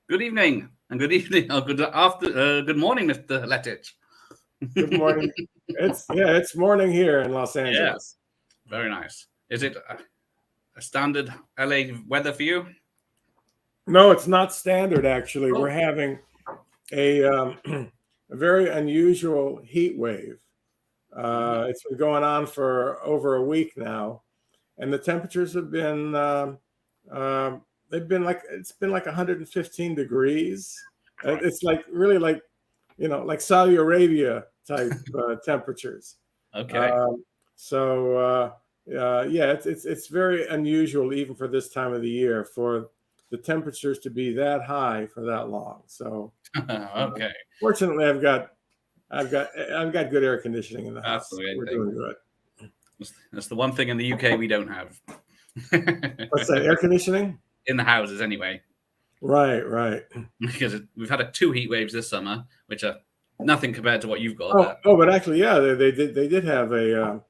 Good evening, and good evening, or good morning, Mr. Lettich. Good morning. It's morning here in Los Angeles. Very nice. Is it a standard LA weather for you? No, it's not standard. Actually, we're having a a very unusual heat wave. It's been going on for over a week now, and the temperatures have been it's been like 115 degrees. It's like really like like Saudi Arabia type temperatures. Okay. It's very unusual even for this time of the year for the temperatures to be that high for that long. So okay. Fortunately, I've got good air conditioning in the house. We're doing good. That's the one thing in the UK we don't have. What's that? Air conditioning in the houses, anyway. Right. Because we've had 2 heat waves this summer, which are nothing compared to what you've got. But actually, yeah, they did have a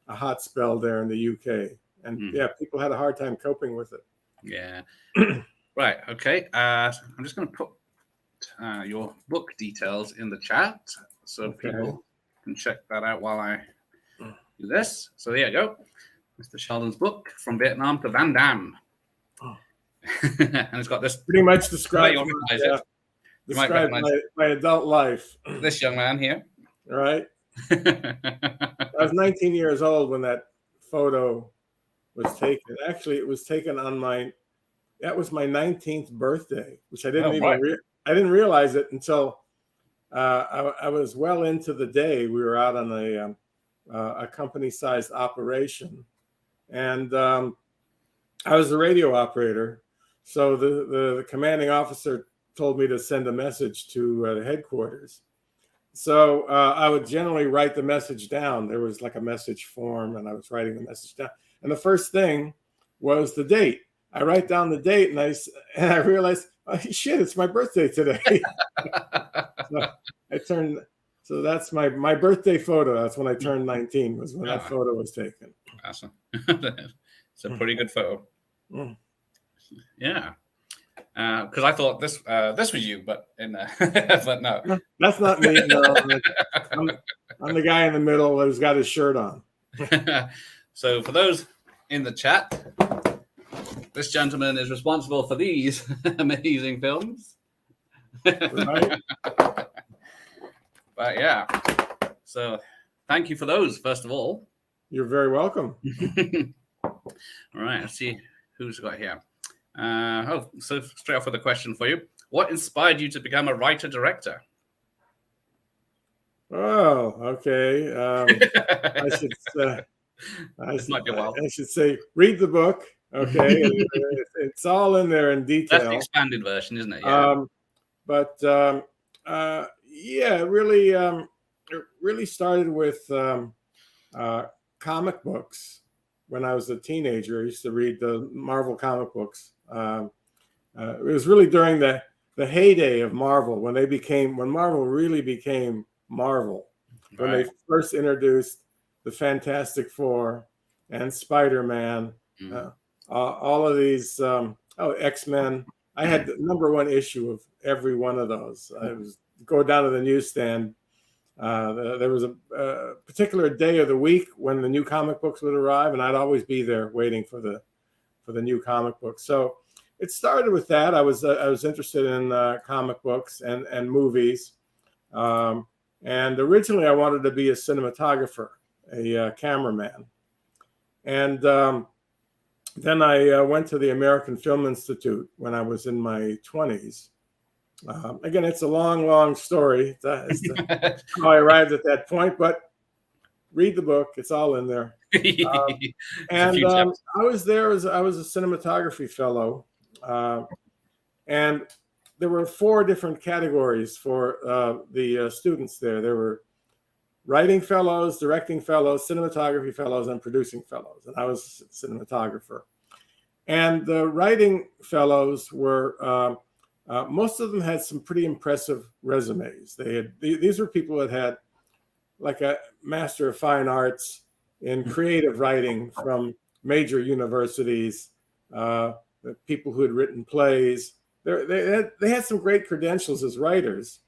hot spell there in the UK, and people had a hard time coping with it. Yeah. Right. Okay. I'm just going to put your book details in the chat so people can check that out while I do this. So there you go. Mr. Sheldon's book, From Vietnam to Van Damme. And it's got this. Pretty much describes my adult life. This young man here. Right. I was 19 years old when that photo was taken. Actually, it was taken on my 19th birthday, which I didn't I didn't realize it until I was well into the day. We were out on a company-sized operation, and I was the radio operator. So the commanding officer told me to send a message to the headquarters. So I would generally write the message down. There was like a message form, and I was writing the message down. And the first thing was the date. I write down the date, and I realized, oh, shit, it's my birthday today. So that's my birthday photo. That's when I turned 19. Was when that photo was taken. Awesome. It's a pretty good photo. Yeah. Because I thought this was you, but but no, that's not me. No, I'm the guy in the middle who's got his shirt on. So for those in the chat, this gentleman is responsible for these amazing films. Right. But yeah, so thank you for those. First of all, you're very welcome. All right, let's see who's got here. So straight off with a question for you. What inspired you to become a writer-director? Oh, okay. I should say, read the book. Okay. It's all in there in detail. That's the expanded version, isn't it? Yeah. It really started with comic books. When I was a teenager, I used to read the Marvel comic books. It was really during the heyday of Marvel when Marvel really became Marvel. When they first introduced the Fantastic Four and Spider-Man, all of these, X-Men. I had the #1 issue of every one of those. I was go down to the newsstand. There was a particular day of the week when the new comic books would arrive, and I'd always be there waiting for the new comic books. So it started with that. I was interested in comic books and movies, and originally I wanted to be a cinematographer, a cameraman, and then I went to the American Film Institute when I was in my 20s. Again, it's a long story as to how I arrived at that point, but read the book. It's all in there. I was there I was a cinematography fellow. And there were 4 different categories for the students there. There were writing fellows, directing fellows, cinematography fellows, and producing fellows. And I was a cinematographer. And the writing fellows were... most of them had some pretty impressive resumes. These were people that had like a Master of Fine Arts in creative writing from major universities, people who had written plays, they had some great credentials as writers.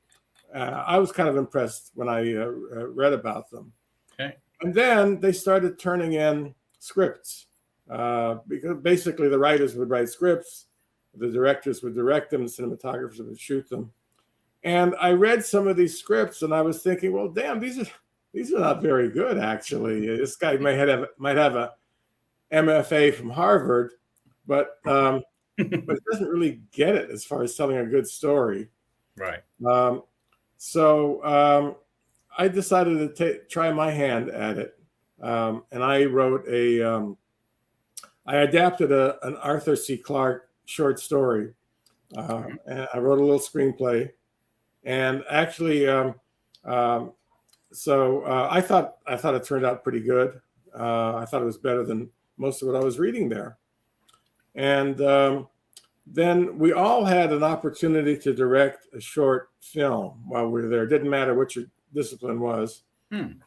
I was kind of impressed when I read about them. Okay. And then they started turning in scripts because basically the writers would write scripts, the directors would direct them, the cinematographers would shoot them. And I read some of these scripts, and I was thinking, well, damn, these are not very good, actually. This guy might have a MFA from Harvard, but it doesn't really get it as far as telling a good story. Right. So I decided to try my hand at it, and I wrote I adapted an Arthur C. Clarke short story, and I wrote a little screenplay, and actually, so I thought it turned out pretty good. I thought it was better than most of what I was reading there, and then we all had an opportunity to direct a short film while we were there. It didn't matter what your discipline was. And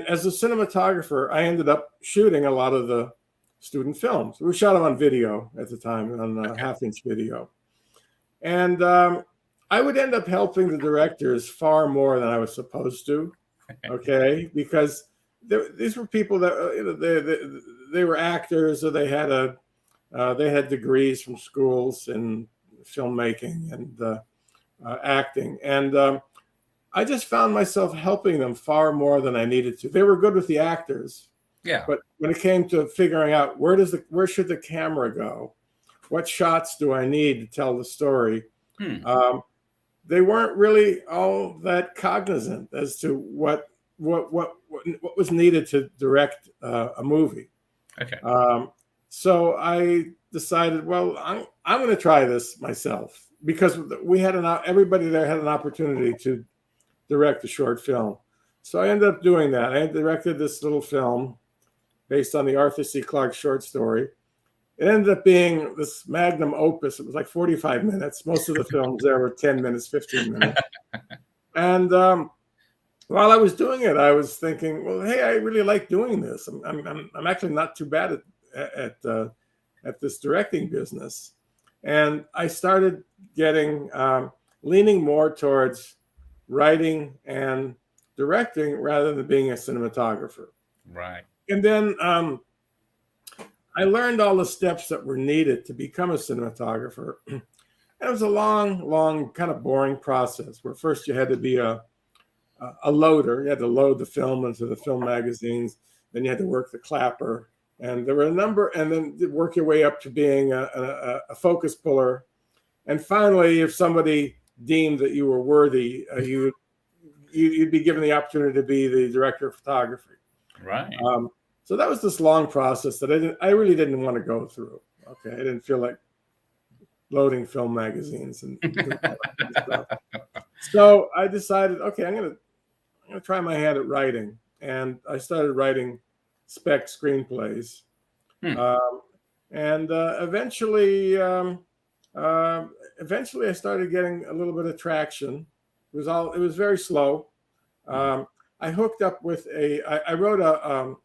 as a cinematographer, I ended up shooting a lot of the student films. We shot them on video at the time, on half-inch video. And I would end up helping the directors far more than I was supposed to, okay? Because these were people that they were actors, or they had degrees from schools in filmmaking and acting. And I just found myself helping them far more than I needed to. They were good with the actors. Yeah. But when it came to figuring out where should the camera go? What shots do I need to tell the story? They weren't really all that cognizant as to what was needed to direct a movie. Okay. So I decided, well, I'm going to try this myself, because everybody there had an opportunity to direct a short film. So I ended up doing that. I directed this little film based on the Arthur C. Clarke short story. It ended up being this magnum opus. It was like 45 minutes. Most of the films there were 10 minutes, 15 minutes. And while I was doing it, I was thinking, well, hey, I really like doing this. I'm actually not too bad at this directing business. And I started leaning more towards writing and directing rather than being a cinematographer. Right. And then I learned all the steps that were needed to become a cinematographer. And it was a long, kind of boring process, where first you had to be a loader. You had to load the film into the film magazines. Then you had to work the clapper. And there were a number, and then work your way up to being a focus puller. And finally, if somebody deemed that you were worthy, you'd be given the opportunity to be the director of photography. Right. So that was this long process that I really didn't want to go through. Okay, I didn't feel like loading film magazines and stuff. So I decided, okay, I'm gonna try my hand at writing, and I started writing spec screenplays, and eventually I started getting a little bit of traction. It was very slow. I hooked up with I wrote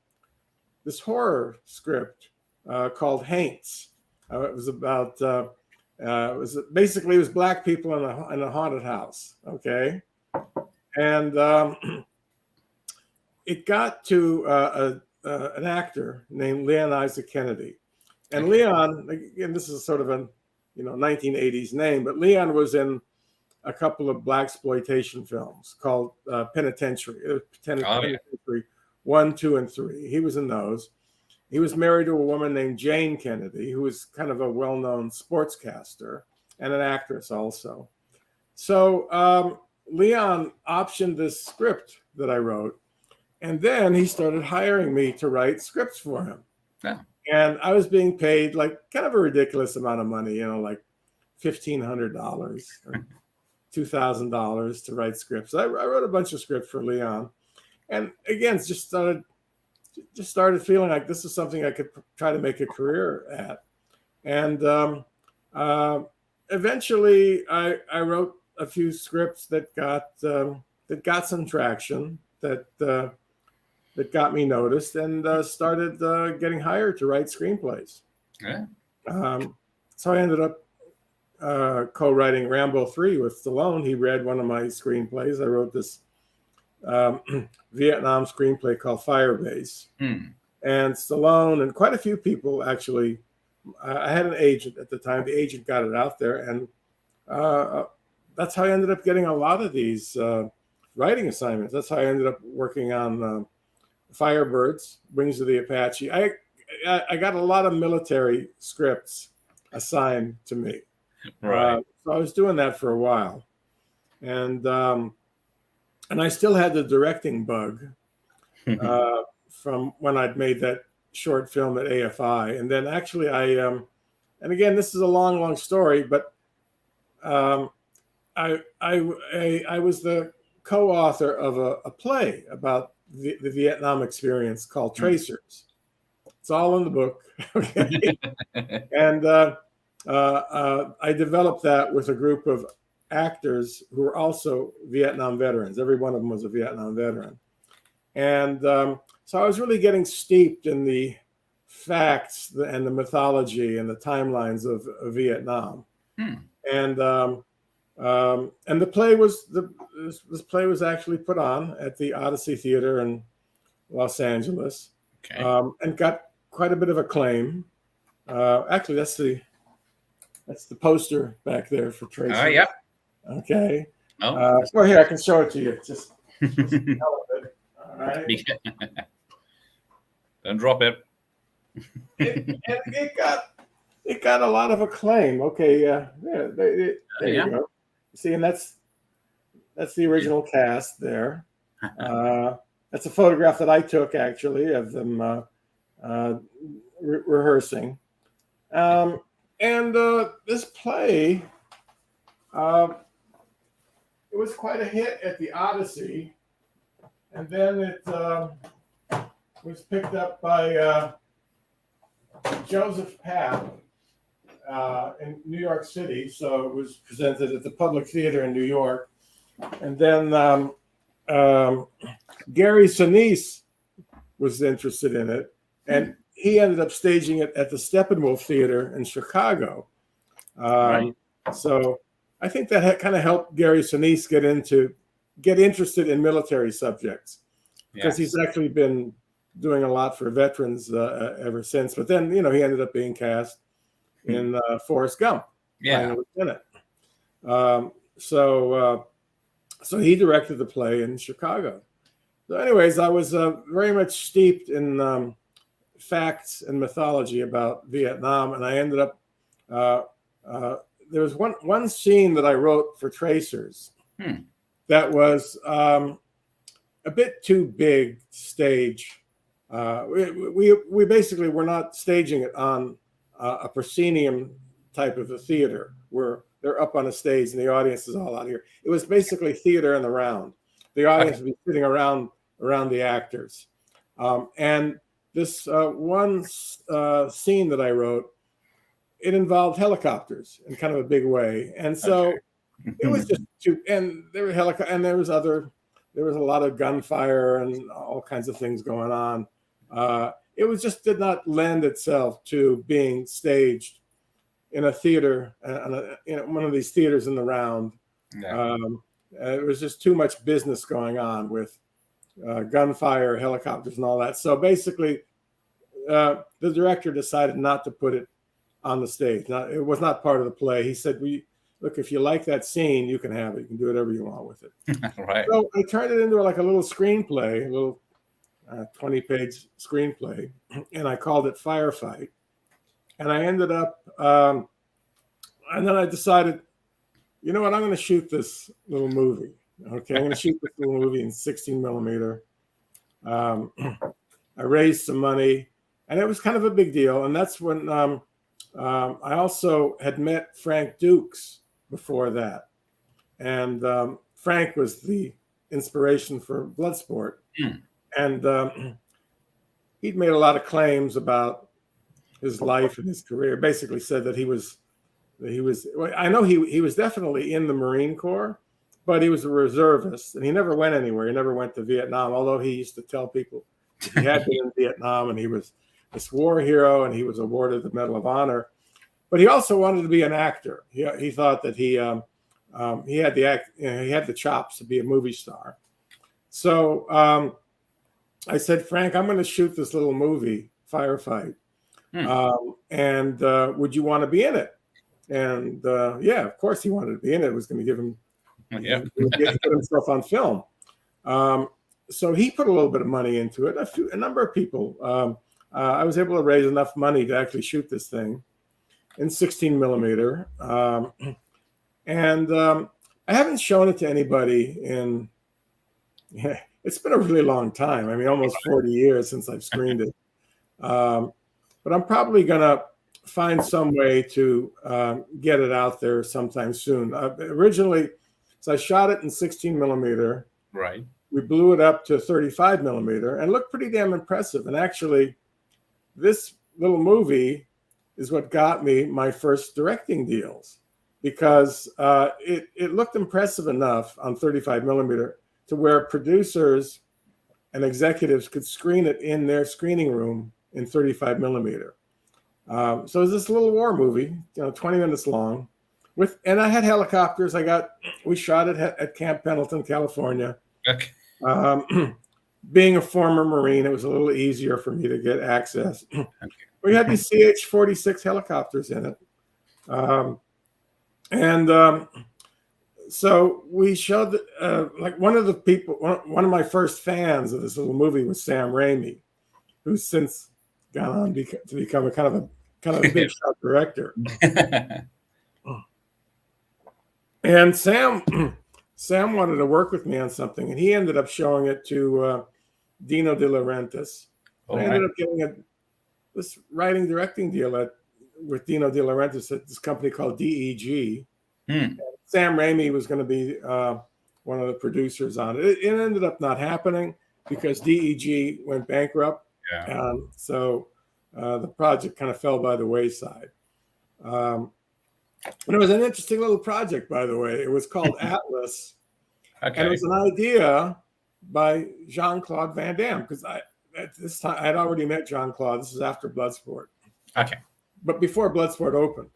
this horror script called Haints. It was about it was black people in a haunted house. Okay, and it got to an actor named Leon Isaac Kennedy, and Leon, again, this is sort of a 1980s name, but Leon was in a couple of blaxploitation films called Penitentiary. Penitentiary 1, 2, and 3. He was in those. He was married to a woman named Jane Kennedy, who was kind of a well-known sportscaster and an actress also. So Leon optioned this script that I wrote, and then he started hiring me to write scripts for him. Yeah. And I was being paid like kind of a ridiculous amount of money, like $1,500 or $2,000 to write scripts. I wrote a bunch of scripts for Leon, and again, just started feeling like this is something I could try to make a career at. And eventually, I wrote a few scripts that got some traction, that got me noticed, and started getting hired to write screenplays. Yeah. So I ended up co-writing Rambo III with Stallone, he read one of my screenplays. I wrote this Vietnam screenplay called Firebase. And Stallone and quite a few people actually, I had an agent at the time. The agent got it out there, and that's how I ended up getting a lot of these writing assignments. That's how I ended up working on Firebirds, Wings of the Apache. I got a lot of military scripts assigned to me. Right. So I was doing that for a while, and I still had the directing bug from when I'd made that short film at AFI, and then actually and again, this is a long story, but I was the co-author of a play about the Vietnam experience called Tracers. It's all in the book. Okay. And I developed that with a group of actors who were also Vietnam veterans. Every one of them was a Vietnam veteran. And so I was really getting steeped in the facts and the mythology and the timelines of Vietnam. And the play was this play was actually put on at the Odyssey Theater in Los Angeles, and got quite a bit of acclaim. Actually, that's the poster back there for Tracy. Oh, yeah. Okay. Oh, well, here I can show it to you. Just all right. Don't drop it. It got a lot of acclaim. Okay, there you go. See, and that's the original cast there. That's a photograph that I took actually of them rehearsing. And this play, it was quite a hit at the Odyssey, and then it was picked up by Joseph Papp in New York City. So it was presented at the Public Theater in New York. And then Gary Sinise was interested in it, and he ended up staging it at the Steppenwolf Theater in Chicago. So I think that kind of helped Gary Sinise get interested in military subjects, because he's actually been doing a lot for veterans ever since. But then, he ended up being cast in Forrest Gump, playing a lieutenant. So he directed the play in Chicago. So anyways, I was very much steeped in facts and mythology about Vietnam, and I ended up there was one scene that I wrote for Tracers that was a bit too big to stage. We basically were not staging it on a proscenium type of a theater where they're up on a stage and the audience is all out here. It was basically theater in the round. The audience would be sitting around the actors. And this one scene that I wrote, it involved helicopters in kind of a big way. And so it was just and there were and there was a lot of gunfire and all kinds of things going on. It was just did not lend itself to being staged in a theater, one of these theaters in the round. It was just too much business going on with gunfire, helicopters, and all that. So basically, the director decided not to put it on the stage. It was not part of the play. He said, look, if you like that scene, you can have it. You can do whatever you want with it. Right. So I turned it into like a little screenplay, a little 20-page screenplay, and I called it Firefight. And I ended up, and then I decided, you know what, I'm going to shoot this little movie. Okay, I'm going to shoot this little movie in 16 millimeter. I raised some money, and it was kind of a big deal. And that's when I also had met Frank Dukes before that. And Frank was the inspiration for Bloodsport. And he'd made a lot of claims about his life and his career. Basically said that he was I know he was definitely in the Marine Corps, but he was a reservist and he never went anywhere. He never went to Vietnam, although he used to tell people he had been in Vietnam and he was this war hero and he was awarded the Medal of Honor. but he also wanted to be an actor. He thought that he had he had the chops to be a movie star. So I said, Frank, I'm going to shoot this little movie, Firefight, and would you want to be in it? And yeah, of course he wanted to be in it. It was going to give him get himself on film. So he put a little bit of money into it. A number of people. I was able to raise enough money to actually shoot this thing in 16 millimeter. And I haven't shown it to anybody in, it's been a really long time. I mean, almost 40 years since I've screened it. But I'm probably going to find some way to get it out there sometime soon. Originally, so I shot it in 16 millimeter. Right. We blew it up to 35 millimeter and looked pretty damn impressive. And actually, this little movie is what got me my first directing deals, because it looked impressive enough on 35 millimeter to where producers and executives could screen it in their screening room in 35 millimeter. So it was this little war movie, 20 minutes long, and I had helicopters. We shot it at Camp Pendleton, California. Okay. Being a former Marine, it was a little easier for me to get access. Okay. We had these CH-46 helicopters in it. So we showed, like one of the people, one of my first fans of this little movie was Sam Raimi, who's since gone on to become a kind of a big shot director. And Sam wanted to work with me on something, and he ended up showing it to Dino De Laurentiis. I ended up getting this writing directing deal with Dino De Laurentiis at this company called DEG. Sam Raimi was going to be one of the producers on it. It ended up not happening because DEG went bankrupt. Yeah. So the project kind of fell by the wayside. And it was an interesting little project, by the way. It was called Atlas. Okay. And it was an idea by Jean-Claude Van Damme, because at this time I had already met Jean-Claude. This is after Bloodsport. Okay. But before Bloodsport opened.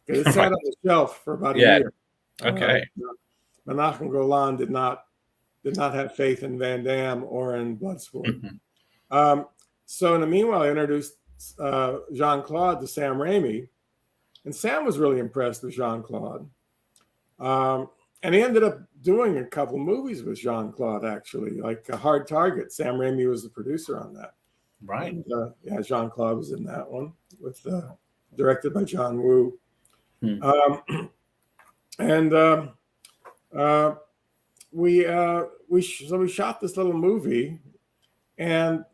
It sat on the shelf for about a year. Okay. Menachem Golan did not have faith in Van Damme or in Bloodsport. So in the meanwhile, I introduced Jean-Claude to Sam Raimi, and Sam was really impressed with Jean-Claude. And he ended up doing a couple movies with Jean-Claude, actually, like Hard Target. Sam Raimi was the producer on that. Right. And, yeah, Jean-Claude was in that one, directed by John Woo. We shot this little movie, and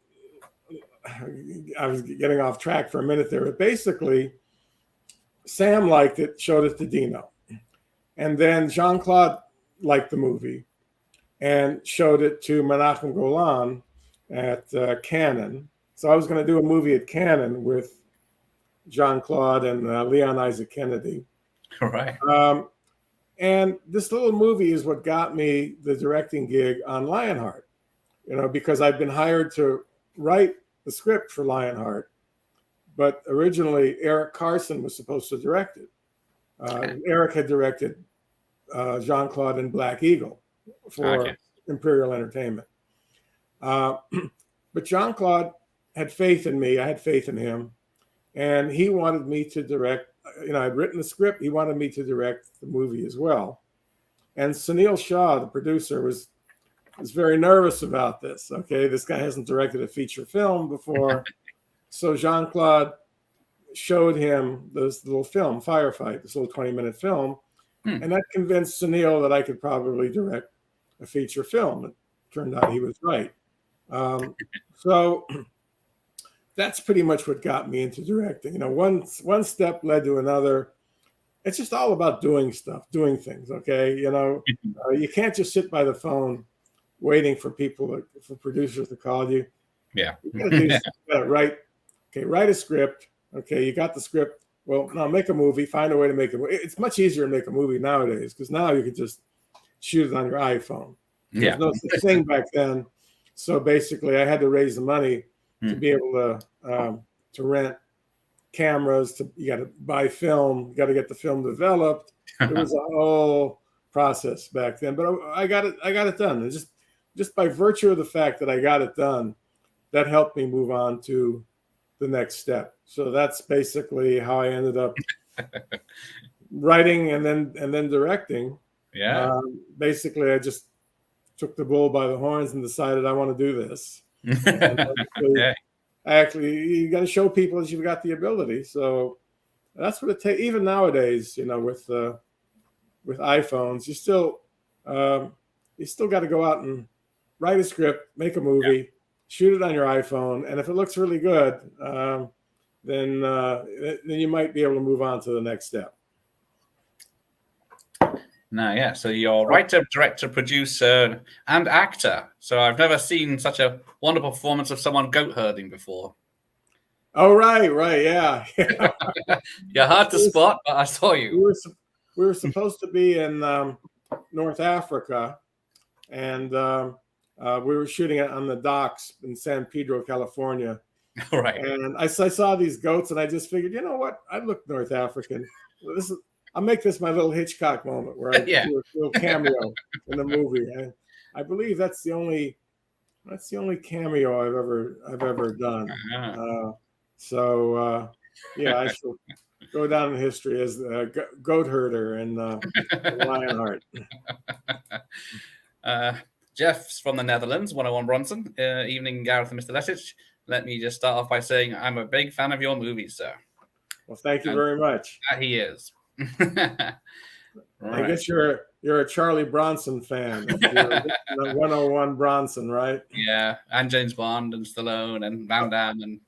I was getting off track for a minute there, but basically Sam liked it, showed it to Dino, and then Jean-Claude liked the movie and showed it to Menachem Golan at Canon. So I was going to do a movie at Canon with Jean-Claude and Leon Isaac Kennedy. All right. And this little movie is what got me the directing gig on Lionheart, because I'd been hired to write the script for Lionheart, but originally Eric Carson was supposed to direct it. Eric had directed Jean-Claude in Black Eagle for Imperial Entertainment. But Jean-Claude had faith in me. I had faith in him. And he wanted me to direct. I'd written the script. He wanted me to direct the movie as well. And Sunil Shah, the producer, was very nervous about this. Okay, this guy hasn't directed a feature film before. So Jean-Claude showed him this little film, Firefight, this little 20-minute film. And that convinced Sunil that I could probably direct a feature film. It turned out he was right. So that's pretty much what got me into directing. One step led to another. It's just all about doing stuff, doing things. Okay, you can't just sit by the phone waiting for for producers to call you. Yeah, you gotta write. Okay, write a script. Okay, you got the script. Well, now make a movie. Find a way to make it. It's much easier to make a movie nowadays because now you can just shoot it on your iPhone. There's no such thing back then. So basically, I had to raise the money to be able to rent cameras, you got to buy film, you got to get the film developed. It was a whole process back then, but I got it done. And just by virtue of the fact that I got it done, that helped me move on to the next step. So that's basically how I ended up writing and then directing. Yeah. Basically, I just took the bull by the horns and decided I want to do this. Okay. Actually, you got to show people that you've got the ability. So that's what it takes. Even nowadays, with iPhones, you still got to go out and write a script, make a movie, shoot it on your iPhone, and if it looks really good, then you might be able to move on to the next step. No, yeah. So you're writer, director, producer, and actor. So I've never seen such a wonderful performance of someone goat herding before. Oh, right, yeah. You're hard to spot, but I saw you. We were supposed to be in North Africa, and we were shooting it on the docks in San Pedro, California. Right. And I saw these goats, and I just figured, you know what? I look North African. I'll make this my little Hitchcock moment where I do a little cameo in the movie. And I believe that's the only cameo I've ever done. I shall go down in history as the goat herder and Lionheart. Jeff's from the Netherlands, 101 Bronson. Evening, Gareth and Mr. Lettich. Let me just start off by saying I'm a big fan of your movies, sir. Well, thank you very much. That he is. Right. I guess you're a Charlie Bronson fan. You're 101 Bronson, right? Yeah, and James Bond and Stallone and Van Damme and.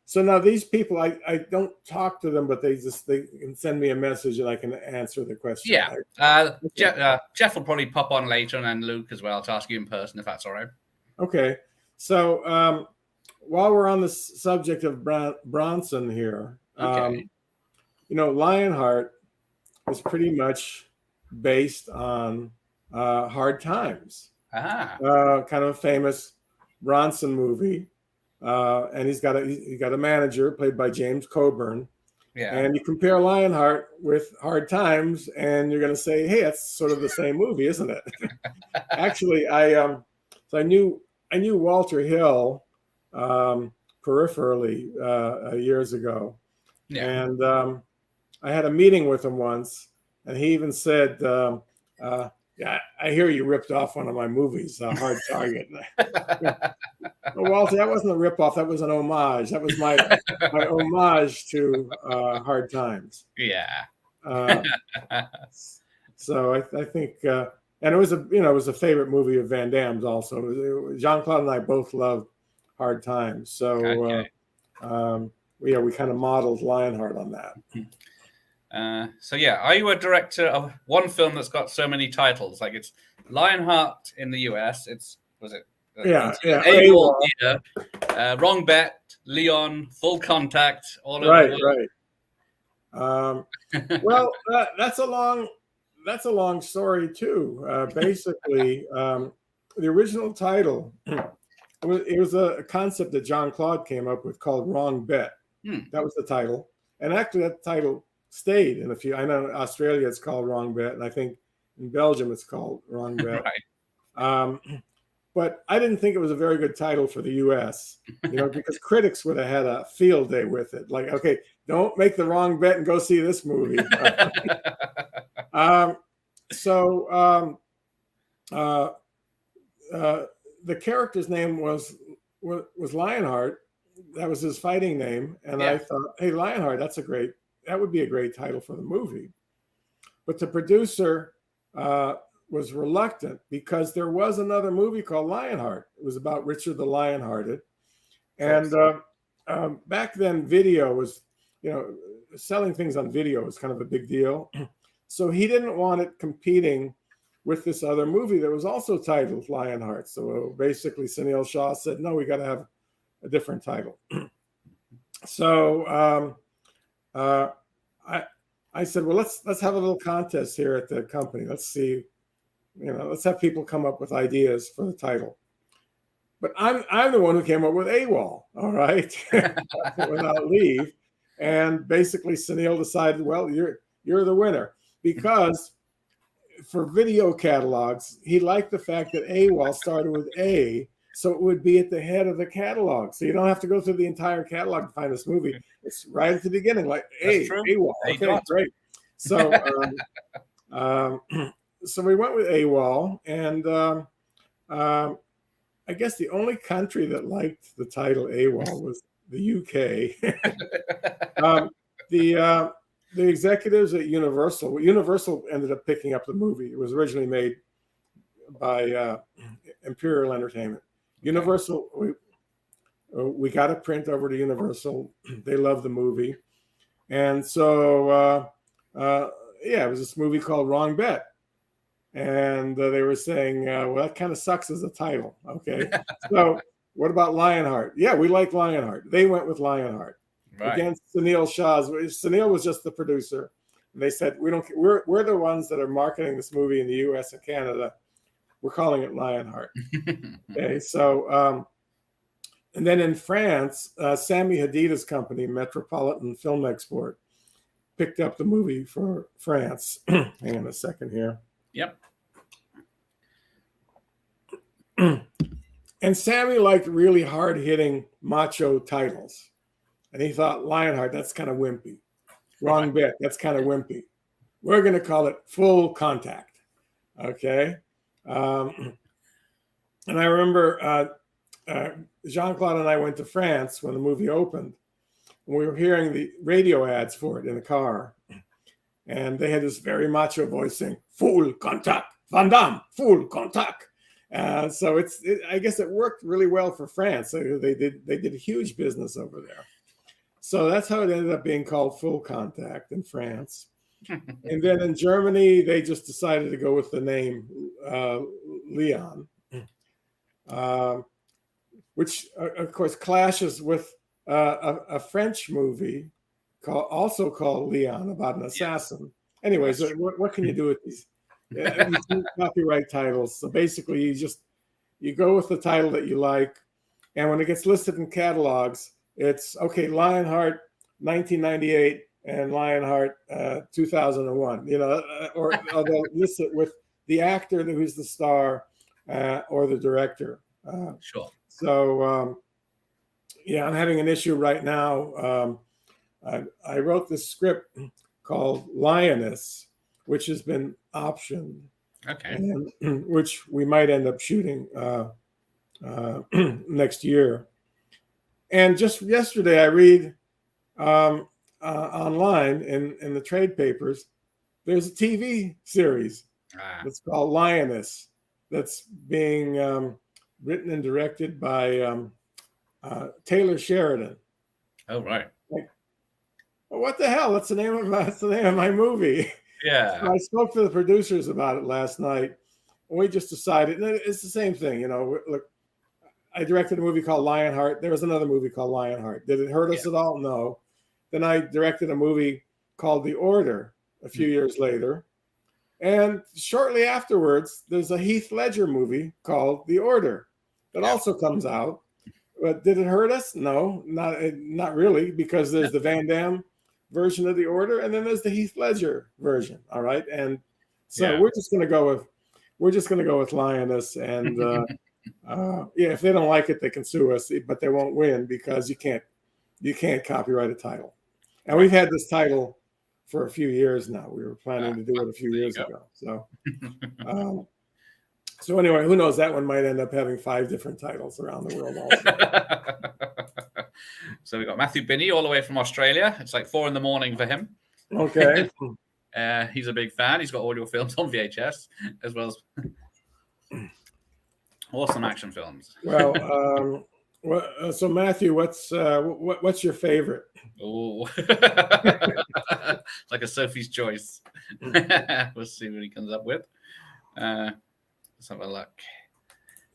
So now these people, I don't talk to them, but they can send me a message and I can answer the question. Yeah. Jeff will probably pop on later, and then Luke as well to ask you in person if that's all right. Okay. So while we're on the subject of Bronson here, Lionheart is pretty much based on Hard Times, kind of a famous Bronson movie. And he's got a manager played by James Coburn. Yeah. And you compare Lionheart with Hard Times, and you're going to say, "Hey, that's sort of the same movie, isn't it?" Actually, I knew Walter Hill peripherally years ago, and I had a meeting with him once, and he even said, "Yeah, I hear you ripped off one of my movies, Hard Target." Well, Walter, that wasn't a ripoff. That was an homage. That was my homage to Hard Times. Yeah. So I think, and it was a favorite movie of Van Damme's also. Jean-Claude and I both loved Hard Times. So we kind of modeled Lionheart on that. Are you a director of one film that's got so many titles? Like it's Lionheart in the US. A.W.O.L, Wrong Bet, Leon, Full Contact, all over the world. Right. Well, that's a long story too. Basically, the original title it was a concept that Jean-Claude came up with called Wrong Bet. That was the title, and actually that title stayed in a few. I know in Australia it's called Wrong Bet, and I think in Belgium it's called Wrong Bet. Right. But I didn't think it was a very good title for the U.S., because critics would have had a field day with it. Like, okay, don't make the wrong bet and go see this movie. The character's name was Lionheart. That was his fighting name, and I thought, hey, Lionheart, that would be a great title for the movie. But the producer was reluctant because there was another movie called Lionheart. It was about Richard the Lionhearted. And back then, video was, selling things on video was kind of a big deal. So he didn't want it competing with this other movie that was also titled Lionheart. So basically, Sunil Shah said, no, we got to have a different title. So I said, well, let's have a little contest here at the company. Let's see. Let's have people come up with ideas for the title. but I'm the one who came up with A.W.O.L. All right, without leave, and basically Sunil decided, well, you're the winner, because for video catalogs, he liked the fact that A.W.O.L. started with A, so it would be at the head of the catalog. So you don't have to go through the entire catalog to find this movie. It's right at the beginning, like A.W.O.L. Okay, great. So, so we went with A.W.O.L. and I guess the only country that liked the title A.W.O.L. was the UK. The executives at Universal ended up picking up the movie. It was originally made by Imperial Entertainment. Universal, we got a print over to Universal. They loved the movie. And so, it was this movie called Wrong Bet. And they were saying, well, that kind of sucks as a title. Okay. So what about Lionheart? Yeah, we like Lionheart. They went with Lionheart. Right. Against Sunil Shah's. Sunil was just the producer. And they said, we're the ones that are marketing this movie in the US and Canada. We're calling it Lionheart. Okay. So, and then in France, Sami Hadid's company, Metropolitan Film Export, picked up the movie for France. Hang on a second here. Yep. And Sammy liked really hard-hitting macho titles. And he thought, Lionheart, that's kind of wimpy. Wrong Bet, that's kind of wimpy. We're going to call it Full Contact. Okay? And I remember Jean-Claude and I went to France when the movie opened. And we were hearing the radio ads for it in the car. And they had this very macho voice saying, Full Contact, Van Damme, Full Contact. So I guess it worked really well for France. So they did huge business over there. So that's how it ended up being called Full Contact in France. And then in Germany, they just decided to go with the name Leon, which of course clashes with a French movie also called Leon, about an assassin. Anyways, what can you do with these copyright titles? So basically, you go with the title that you like, and when it gets listed in catalogs, it's okay. Lionheart 1998 and Lionheart 2001. Or they'll list it with the actor who's the star or the director. Sure. So I'm having an issue right now. I wrote this script called Lioness, which has been optioned. Okay. And, which we might end up shooting next year. And just yesterday, I read online in the trade papers, there's a TV series that's called Lioness that's being written and directed by Taylor Sheridan. Oh, right. Like, well, what the hell? That's the name of my movie. Yeah. So I spoke to the producers about it last night, and we just decided, and it's the same thing. Look, I directed a movie called Lionheart. There was another movie called Lionheart. Did it hurt us at all? No. Then I directed a movie called The Order a few years later. And shortly afterwards, there's a Heath Ledger movie called The Order that also comes out. But did it hurt us? No, not really, because there's the Van Damme version of The Order, and then there's the Heath Ledger version. All right. And so we're just gonna go with Lioness, and if they don't like it, they can sue us, but they won't win because you can't copyright a title. And we've had this title for a few years now. We were planning to do it a few years ago. So, so anyway, who knows? That one might end up having 5 different titles around the world also. So we've got Matthew Binney all the way from Australia. It's like 4 a.m. for him. Okay. He's a big fan. He's got all your films on VHS as well as awesome action films. Well, so Matthew, what's your favorite? Oh, like a Sophie's Choice. We'll see what he comes up with. Let's have a look.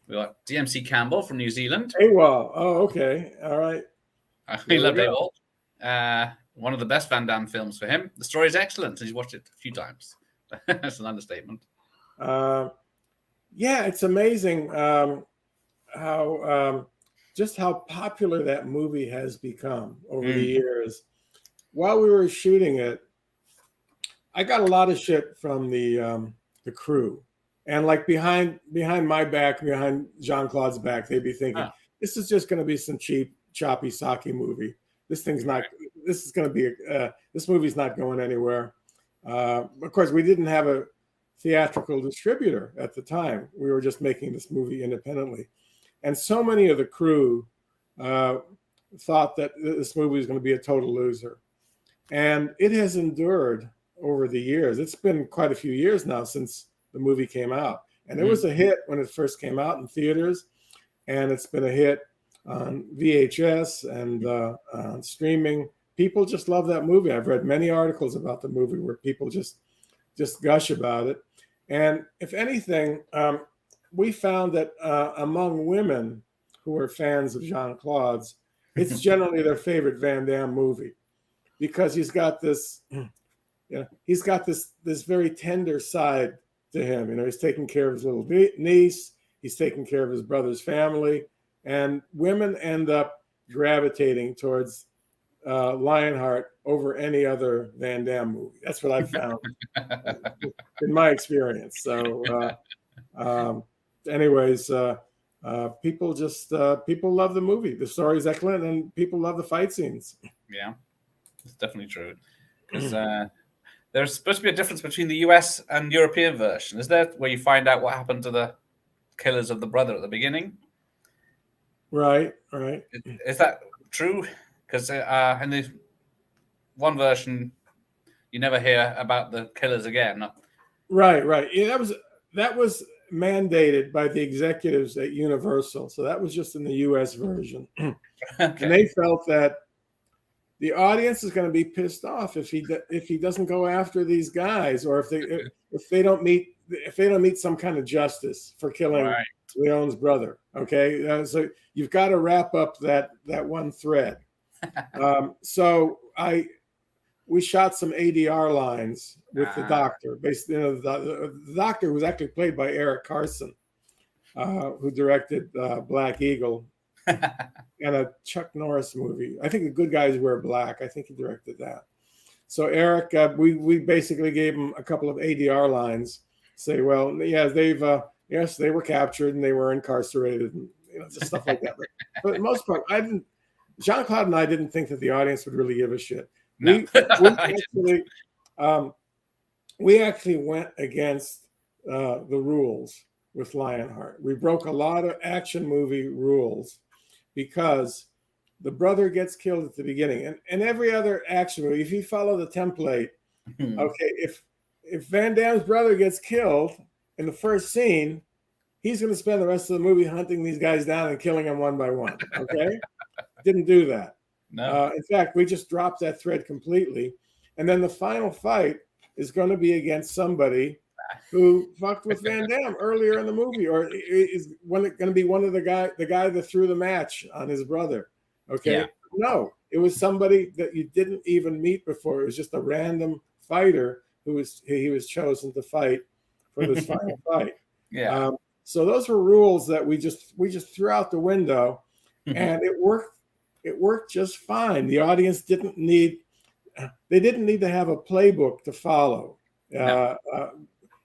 We got DMC Campbell from New Zealand. A.W.O.L. Oh, okay. All right. He loved A.W.O.L. One of the best Van Damme films for him. The story is excellent. He's watched it a few times. That's an understatement. Yeah, it's amazing. just how popular that movie has become over the years. While we were shooting it, I got a lot of shit from the crew, and like behind my back, behind Jean-Claude's back, they'd be thinking, "This is just going to be some cheap, choppy sake movie. This thing's not. This is going to be. This movie's not going anywhere." Of course, we didn't have a theatrical distributor at the time. We were just making this movie independently, and so many of the crew thought that this movie was going to be a total loser, and it has endured over the years. It's been quite a few years now since the movie came out, and it was a hit when it first came out in theaters, and it's been a hit on VHS and on streaming. People just love that movie. I've read many articles about the movie where people just gush about it. And if anything, we found that among women who are fans of Jean-Claude's, it's generally their favorite Van Damme movie, because he's got this, he's got this very tender side to him. He's taking care of his little niece, he's taking care of his brother's family, and women end up gravitating towards Lionheart over any other Van Damme movie. That's what I've found in my experience. So, anyways, people love the movie. The story's excellent, and people love the fight scenes. Yeah, it's definitely true. Because there's supposed to be a difference between the US and European version. Is there, where you find out what happened to the killers of the brother at the beginning? Right. Is that true? Because in the one version, you never hear about the killers again. Right. Yeah, that was mandated by the executives at Universal. So that was just in the US version. Okay. And they felt that the audience is going to be pissed off if he doesn't go after these guys, or if they don't meet some kind of justice for killing Leon's brother. Okay, so you've got to wrap up that one thread. So we shot some ADR lines with the doctor. Basically, the doctor was actually played by Eric Carson, who directed Black Eagle and a Chuck Norris movie. I think The Good Guys Wear Black. I think he directed that. So Eric, we basically gave him a couple of ADR lines. Say, well, yeah, yes, they were captured and they were incarcerated, and just stuff like that. But for the most part, Jean-Claude and I didn't think that the audience would really give a shit. No. We actually went against the rules with Lionheart. We broke a lot of action movie rules because the brother gets killed at the beginning. And every other action movie, if you follow the template, okay, if Van Damme's brother gets killed in the first scene, he's going to spend the rest of the movie hunting these guys down and killing them one by one. Okay? Didn't do that. No. In fact, we just dropped that thread completely. And then the final fight is going to be against somebody who fucked with Van Damme earlier in the movie, or is going to be one of the guy that threw the match on his brother. Okay. Yeah. No, it was somebody that you didn't even meet before. It was just a random fighter he was chosen to fight for this final fight. Yeah. So those were rules that we just threw out the window, and it worked. It worked just fine. The audience didn't need to have a playbook to follow. No.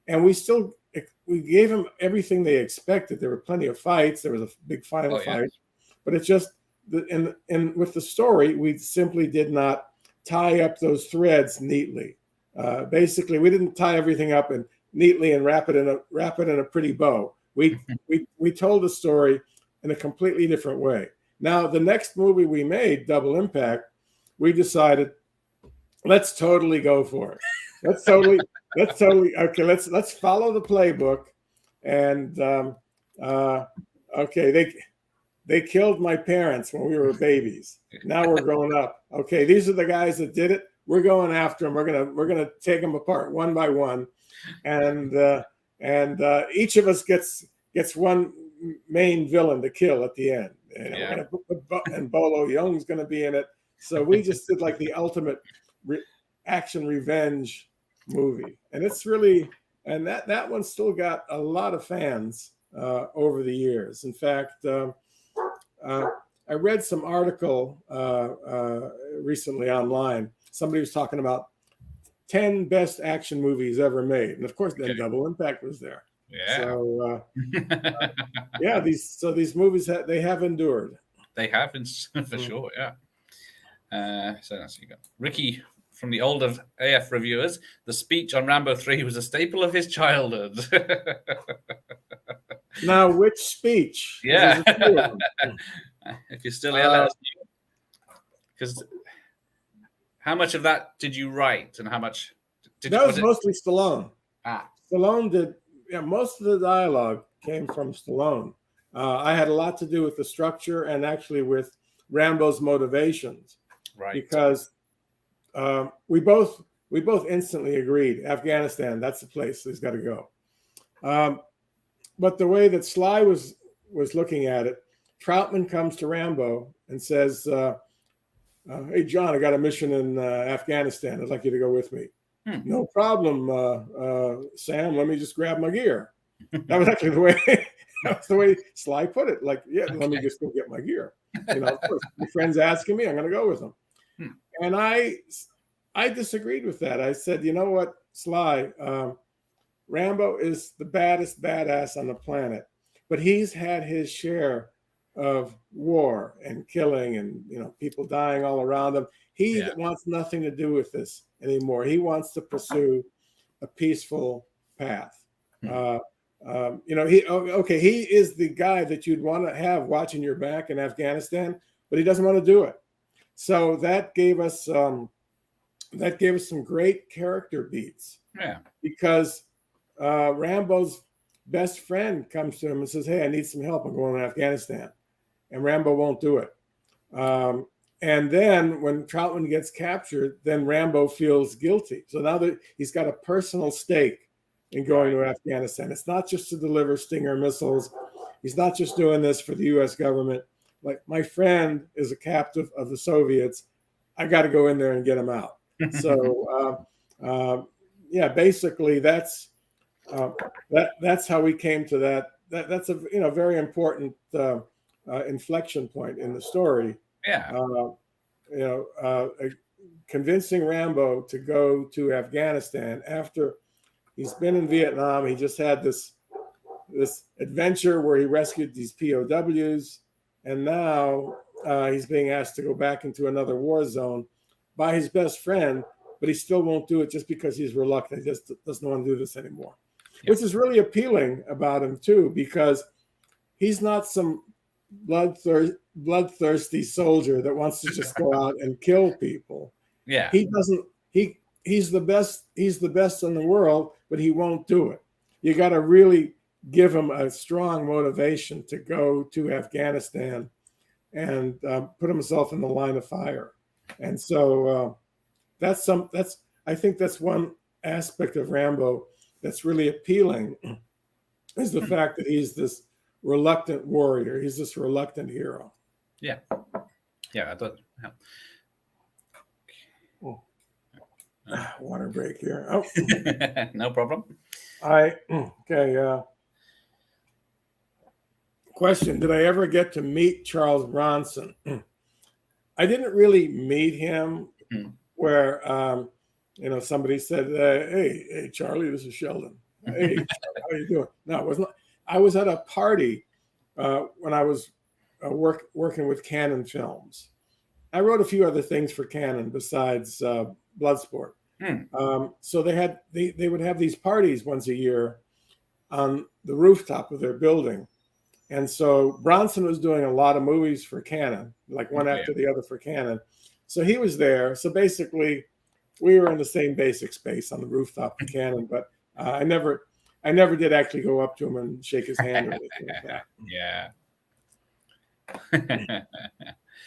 And we gave them everything they expected. There were plenty of fights. There was a big final fight, but it just, and with the story, we simply did not tie up those threads neatly. Basically, we didn't tie everything up and neatly and wrap it in a pretty bow. We told the story in a completely different way. Now, the next movie we made, Double Impact, we decided, let's totally go for it. Let's totally okay. Let's follow the playbook, and okay, they killed my parents when we were babies. Now we're growing up. Okay, these are the guys that did it. We're going after them. We're gonna take them apart one by one, and each of us gets one main villain to kill at the end. And Bolo Young's going to be in it. So we just did like the ultimate action revenge movie, and it's really, and that one still got a lot of fans. over the years. In fact, I read some article recently online. Somebody was talking about 10 best action movies ever made, and of course, then Double Impact was there. Yeah. So yeah, these movies they have endured. They have been for sure. Yeah. So that's you got Ricky from the older AF reviewers. The speech on Rambo 3 was a staple of his childhood. Now, which speech? Yeah. If you're still here, let us know. Because how much of that did you write, and how much that was mostly Stallone. Ah, Stallone did. Yeah, most of the dialogue came from Stallone. I had a lot to do with the structure and actually with Rambo's motivations, right? Because we both instantly agreed Afghanistan, that's the place he's got to go. But the way that Sly was looking at it, Troutman comes to Rambo and says, "Hey John, I got a mission in Afghanistan. I'd like you to go with me." No problem, Sam. Let me just grab my gear. That was actually the way Sly put it. Like, yeah, let me just go get my gear. Of course, my friend's asking me, I'm going to go with them. And I disagreed with that. I said, you know what, Sly, Rambo is the baddest badass on the planet, but he's had his share of war and killing and people dying all around him. He wants nothing to do with this anymore. He wants to pursue a peaceful path. He is the guy that you'd want to have watching your back in Afghanistan, but he doesn't want to do it. So that gave us some great character beats. Yeah, because Rambo's best friend comes to him and says, "Hey, I need some help. I'm going to Afghanistan," and Rambo won't do it. And then when Troutman gets captured, then Rambo feels guilty. So now that he's got a personal stake in going to Afghanistan, it's not just to deliver Stinger missiles. He's not just doing this for the U.S. government. Like, my friend is a captive of the Soviets. I got to go in there and get him out. So, basically that's how we came to that. That's a very important inflection point in the story. Convincing Rambo to go to Afghanistan after he's been in Vietnam. He just had this adventure where he rescued these POWs, and now he's being asked to go back into another war zone by his best friend, but he still won't do it just because he's reluctant. He just doesn't want to do this anymore, which is really appealing about him too, because he's not some bloodthirsty soldier that wants to just go out and kill people. Yeah, he doesn't. He's the best. He's the best in the world, but he won't do it. You got to really give him a strong motivation to go to Afghanistan and put himself in the line of fire. And so I think that's one aspect of Rambo that's really appealing, is the fact that he's this reluctant warrior. He's this reluctant hero. Yeah, I thought. Yeah. Water break here. Oh, no problem. Question: did I ever get to meet Charles Bronson? I didn't really meet him. Where somebody said, "Hey, Charlie, this is Sheldon. Hey, Charlie, how you doing?" No, it wasn't. I was at a party when I was working with Canon Films. I wrote a few other things for Canon besides Bloodsport. So they would have these parties once a year on the rooftop of their building. And so Bronson was doing a lot of movies for Canon, like one after the other for Canon. So he was there. So basically, we were in the same basic space on the rooftop of Canon. But I never did actually go up to him and shake his hand or anything like that.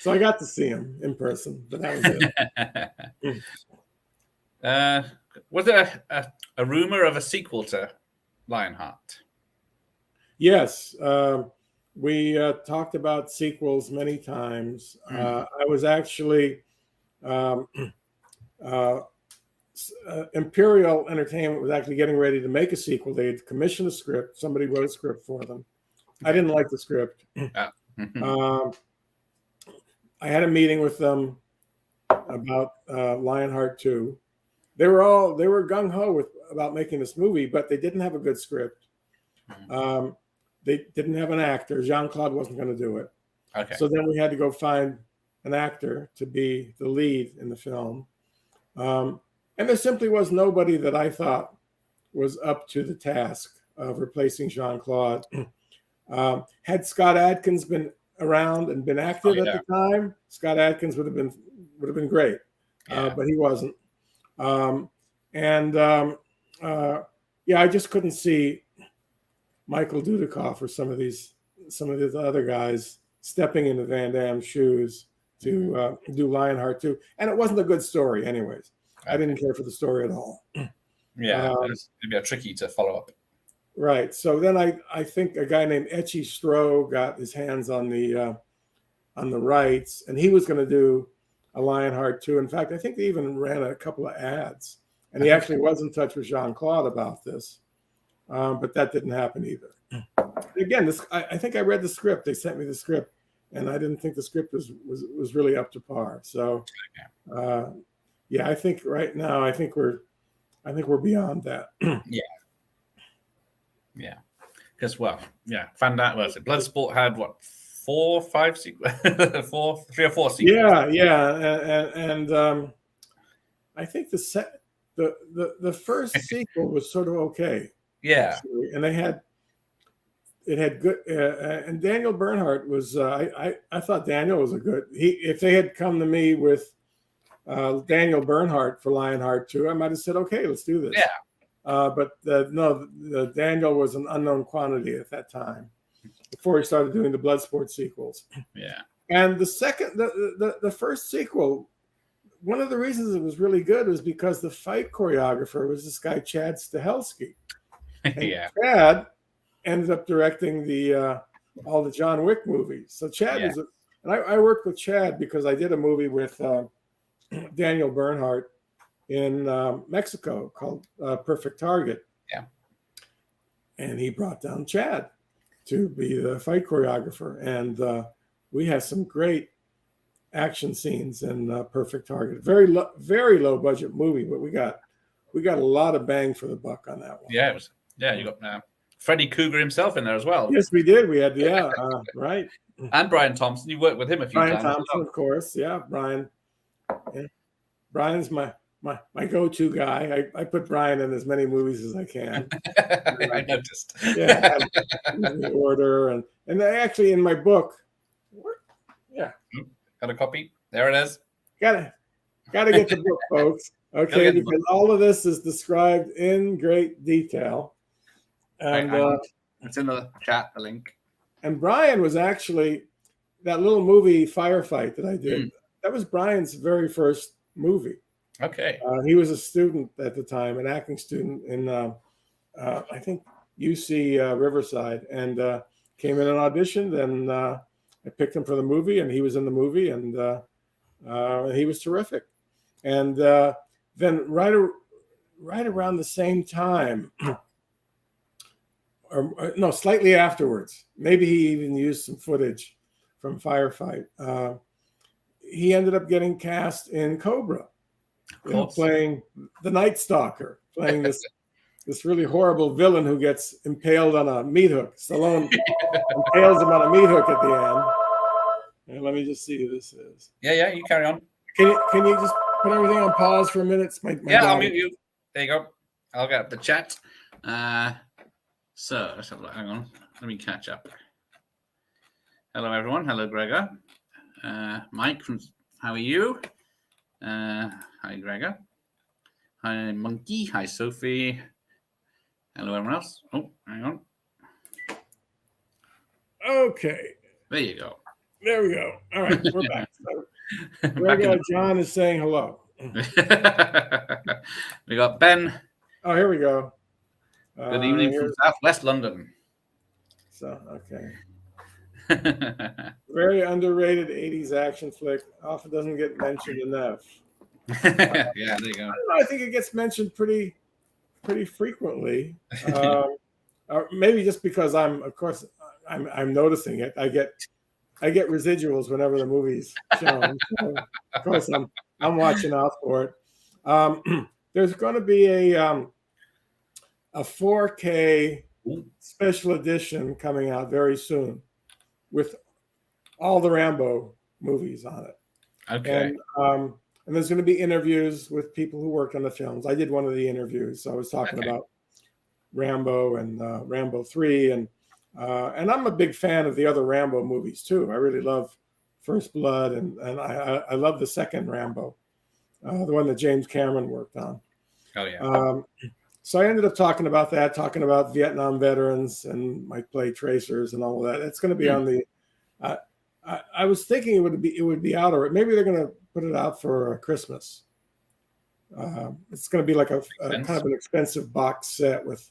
So I got to see him in person, but that was it. Was there a rumor of a sequel to Lionheart? Yes. We talked about sequels many times. I was actually Imperial Entertainment was actually getting ready to make a sequel. They had commissioned a script. Somebody wrote a script for them. I didn't like the script. I had a meeting with them about Lionheart 2. They were gung ho about making this movie, but they didn't have a good script. They didn't have an actor. Jean-Claude wasn't going to do it. Okay. So then we had to go find an actor to be the lead in the film. And there simply was nobody that I thought was up to the task of replacing Jean-Claude. Had Scott Adkins been around and been active at the time, Scott Adkins would have been great, but he wasn't. I just couldn't see Michael Dudikoff or some of these other guys stepping into Van Damme's shoes to do Lionheart 2. And it wasn't a good story anyways. Okay. I didn't care for the story at all. Yeah, it'd be tricky to follow up. Right. So then I think a guy named Etchy Stroh got his hands on the rights, and he was going to do a Lionheart 2. In fact, I think they even ran a couple of ads, and he actually was in touch with Jean-Claude about this, but that didn't happen either. Again, I think I read the script. They sent me the script, and I didn't think the script was really up to par. So, I think right now I think we're beyond that. Yeah, because Bloodsport had what 4 or 5 sequels, 3 or 4 sequels. Yeah, and I think the first sequel was sort of okay. Yeah, actually. And it had good, and Daniel Bernhardt was. I thought Daniel was a good. If they had come to me with Daniel Bernhardt for Lionheart 2, I might have said, okay, let's do this. Yeah. But Daniel was an unknown quantity at that time before he started doing the Bloodsport sequels. Yeah. And the first sequel, one of the reasons it was really good was because the fight choreographer was this guy, Chad Stahelski. Yeah. Chad ended up directing all the John Wick movies. So Chad was, and I worked with Chad because I did a movie with Daniel Bernhardt in Mexico called Perfect Target. Yeah. And he brought down Chad to be the fight choreographer. And we had some great action scenes in Perfect Target. Very low budget movie, but we got a lot of bang for the buck on that one. Yeah, it was. Yeah, you got Freddy Krueger himself in there as well. Yes, we did. We had right. And Brian Thompson. You worked with him a few times. Brian Thompson, of course. Yeah, Brian. Yeah. Brian's my go-to guy. I put Brian in as many movies as I can. I noticed. Yeah, the order and actually in my book. Yeah. Got a copy? There it is. Gotta get the book, folks. Okay, because all of this is described in great detail. And it's in the chat, the link. And Brian was actually that little movie Firefight that I did. That was Brian's very first movie. Okay. He was a student at the time, an acting student in I think UC Riverside, and came in and auditioned, and I picked him for the movie, and he was in the movie, and he was terrific. And then right around the same time, or no, slightly afterwards, maybe he even used some footage from Firefight. He ended up getting cast in Cobra, playing the Night Stalker, playing this really horrible villain who gets impaled on a meat hook. Stallone impales him on a meat hook at the end. And let me just see who this is. Yeah, you carry on. Can you just put everything on pause for a minute? I'll mute you. There you go. I'll get the chat. So let's have a look. Hang on. Let me catch up. Hello, everyone. Hello, Gregor. Mike, how are you? Hi, Gregor. Hi, Monkey. Hi, Sophie. Hello, everyone else. Oh, hang on. Okay. There you go. There we go. All right, we're back. So, Gregor, John is saying hello. We got Ben. Oh, here we go. Good evening from Southwest London. So, okay. Very underrated 80s action flick. Often doesn't get mentioned enough. Yeah, there you go. I think it gets mentioned pretty frequently. Maybe just because I'm, of course, I'm noticing it. I get residuals whenever the movie's shown. So of course, I'm watching out for it. There's going to be a 4K special edition coming out very soon with all the Rambo movies on it. Okay. And there's going to be interviews with people who worked on the films. I did one of the interviews. So I was talking about Rambo and Rambo 3 and I'm a big fan of the other Rambo movies too. I really love First Blood and I love the second Rambo, the one that James Cameron worked on. Oh yeah. So I ended up talking about that, talking about Vietnam veterans and might play tracers and all of that. It's going to be on the. I was thinking it would be out, or maybe they're going to put it out for Christmas. It's going to be like a kind of an expensive box set with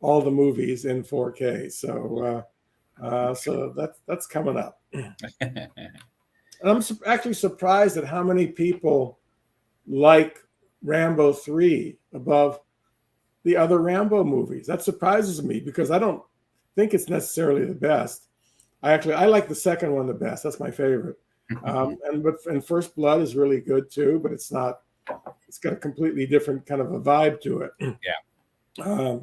all the movies in 4K. So that's coming up. And I'm actually surprised at how many people like Rambo 3 above the other Rambo movies. That surprises me because I don't think it's necessarily the best. I like the second one the best. That's my favorite. And First Blood is really good too, but it's not. It's got a completely different kind of a vibe to it. Yeah.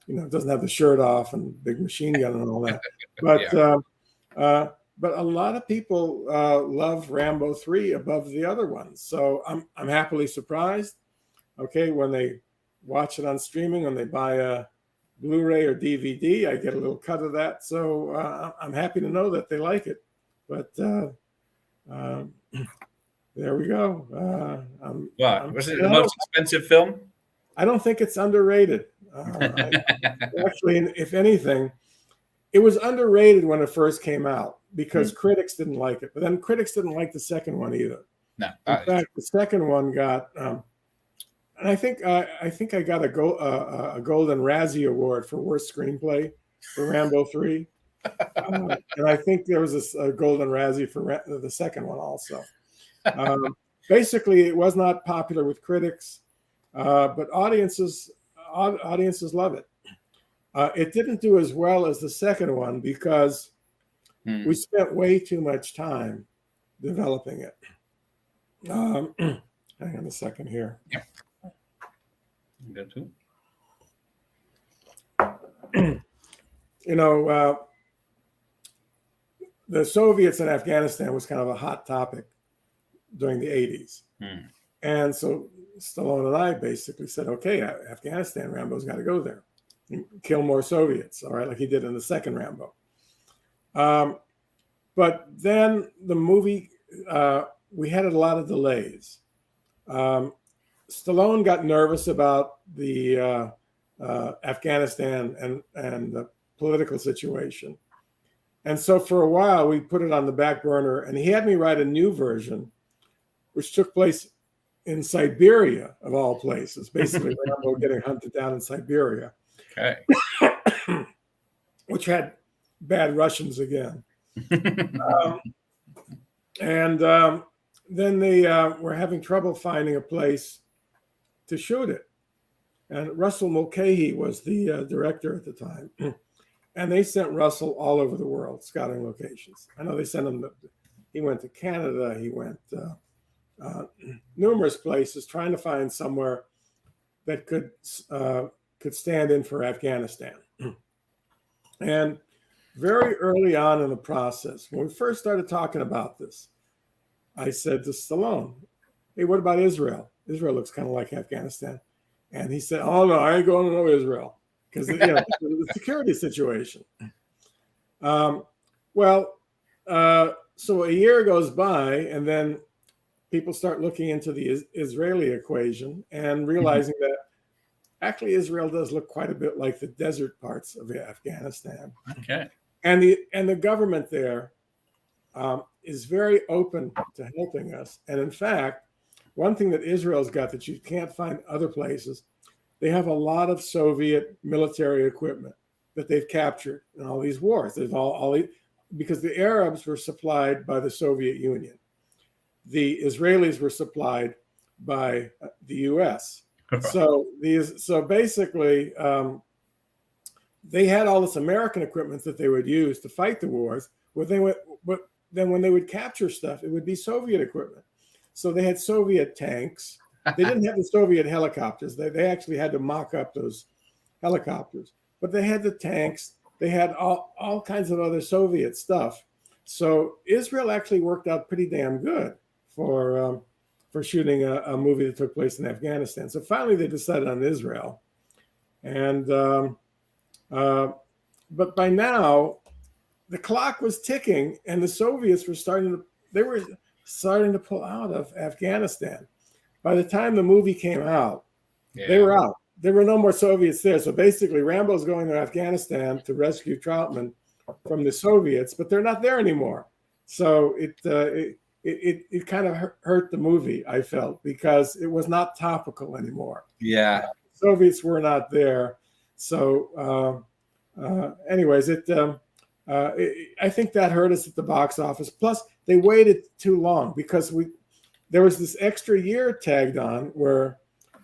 It doesn't have the shirt off and big machine gun and all that. But a lot of people love Rambo 3 above the other ones. So I'm happily surprised. Okay, when they watch it on streaming, when they buy a Blu-ray or DVD, I get a little cut of that. So I'm happy to know that they like it. But there we go. Was it the most expensive film? I don't think it's underrated. Actually, if anything, it was underrated when it first came out because critics didn't like it. But then critics didn't like the second one either. No. In fact, the second one got, and I think I got a Golden Razzie Award for worst screenplay for Rambo 3, and I think there was a Golden Razzie for the second one also. Basically, it was not popular with critics, but audiences love it. It didn't do as well as the second one because we spent way too much time developing it. Hang on a second here. Yeah. Go too. The Soviets in Afghanistan was kind of a hot topic during the 80s. And so Stallone and I basically said, okay, Afghanistan, Rambo's got to go there. Kill more Soviets, all right, like he did in the second Rambo. But then the movie, we had a lot of delays. Stallone got nervous about the Afghanistan and the political situation. And so for a while, we put it on the back burner, and he had me write a new version, which took place in Siberia, of all places, basically Rambo getting hunted down in Siberia. Okay. Which had bad Russians again. Then they were having trouble finding a place to shoot it. And Russell Mulcahy was the director at the time. And they sent Russell all over the world, scouting locations. I know they sent him, he went to Canada, he went numerous places trying to find somewhere that could stand in for Afghanistan. And very early on in the process, when we first started talking about this, I said to Stallone, hey, what about Israel? Israel looks kind of like Afghanistan. And he said, oh, no, I ain't going to no Israel because the security situation. So a year goes by, and then people start looking into the Israeli equation and realizing that actually Israel does look quite a bit like the desert parts of Afghanistan. Okay. And the government there is very open to helping us. And in fact, one thing that Israel's got that you can't find other places, they have a lot of Soviet military equipment that they've captured in all these wars. There's because the Arabs were supplied by the Soviet Union. The Israelis were supplied by the U.S. So basically, they had all this American equipment that they would use to fight the wars. But then when they would capture stuff, it would be Soviet equipment. So they had Soviet tanks. They didn't have the Soviet helicopters. They actually had to mock up those helicopters. But they had the tanks. They had all kinds of other Soviet stuff. So Israel actually worked out pretty damn good for shooting a movie that took place in Afghanistan. So finally they decided on Israel. And but by now the clock was ticking, and the Soviets were starting to pull out of Afghanistan. By the time the movie came out, they were out. There were no more Soviets there. So basically, Rambo's going to Afghanistan to rescue Troutman from the Soviets, but they're not there anymore. So it kind of hurt the movie, I felt, because it was not topical anymore. Yeah, Soviets were not there. So, anyways, I think that hurt us at the box office. Plus, they waited too long because there was this extra year tagged on where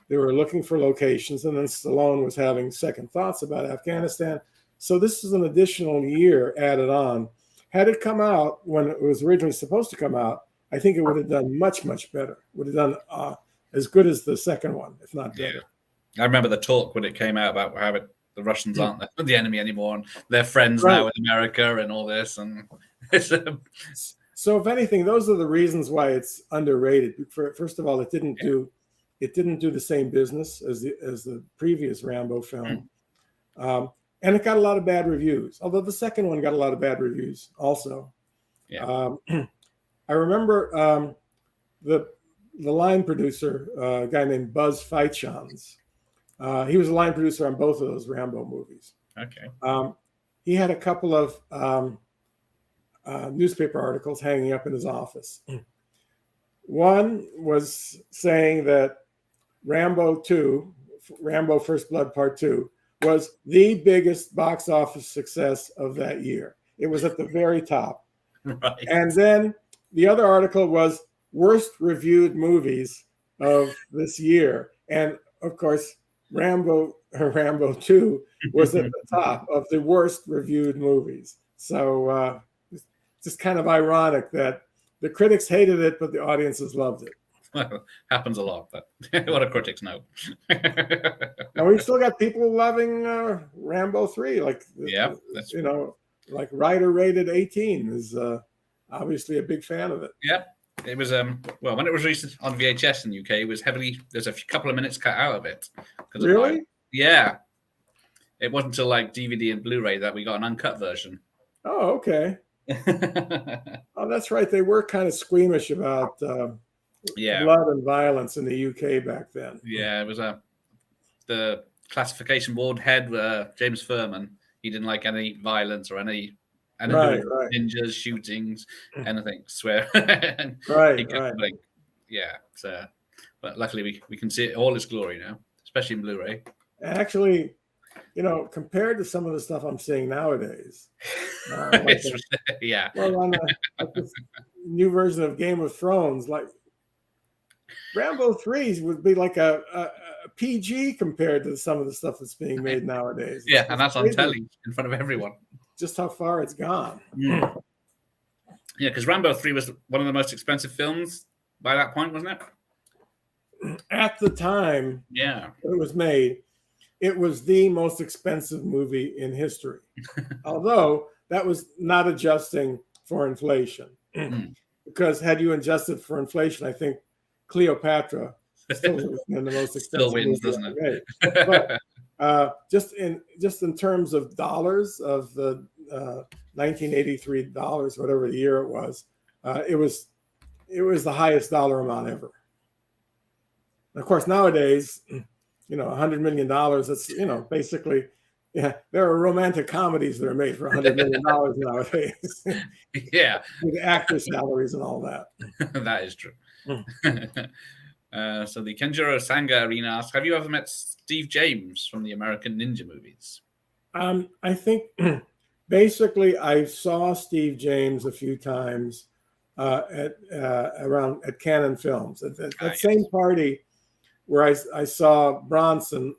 they were looking for locations, and then Stallone was having second thoughts about Afghanistan. So this is an additional year added on. Had it come out when it was originally supposed to come out, I think it would have done much, much better. Would have done as good as the second one, if not better. I remember the talk when it came out about how the Russians aren't the enemy anymore, and they're friends now with America and all this. And so, if anything, those are the reasons why it's underrated. First of all, it didn't do the same business as the previous Rambo film, and it got a lot of bad reviews. Although the second one got a lot of bad reviews also. Yeah. I remember the line producer, a guy named Buzz Feitshans. He was a line producer on both of those Rambo movies. Okay. He had a couple of newspaper articles hanging up in his office. One was saying that Rambo 2, Rambo First Blood Part 2, was the biggest box office success of that year. It was at the very top. Right. And then the other article was worst reviewed movies of this year. And of course, Rambo 2 was at the top of the worst reviewed movies. So it's just kind of ironic that the critics hated it, but the audiences loved it. Well, happens a lot, but what do critics know? And we've still got people loving Rambo 3. Like, that's like Ryder Rated 18 is obviously a big fan of it. Yeah. It was when it was released on VHS in the UK, it was there's a couple of minutes cut out of it. Really? Yeah. It wasn't until like DVD and Blu-ray that we got an uncut version. Oh, okay. Oh, that's right. They were kind of squeamish about blood and violence in the UK back then. Yeah, it was the classification board head, James Furman. He didn't like any violence or any ninjas, shootings, anything. Swear. Right. Yeah. So, but luckily we can see it all its glory now, especially in Blu-ray. Actually, compared to some of the stuff I'm seeing nowadays, on this new version of Game of Thrones, like Rambo 3 would be like a PG compared to some of the stuff that's being made nowadays. Yeah, and that's on telly in front of everyone. Just how far it's gone. Yeah, because Rambo 3 was one of the most expensive films by that point, wasn't it? At the time, it was made. It was the most expensive movie in history, although that was not adjusting for inflation. Because had you adjusted for inflation, I think Cleopatra still would have been the most expensive. Still wins, doesn't it? But just in terms of dollars, of the 1983 dollars, whatever the year it was the highest dollar amount ever. And of course, nowadays, $100 million. That's basically, there are romantic comedies that are made for $100 million nowadays. Yeah, with actor salaries and all that. That is true. So the Kenjiro Sanga Arena asks, have you ever met Steve James from the American Ninja movies? I think basically I saw Steve James a few times at Cannon Films. At that same party where I saw Bronson,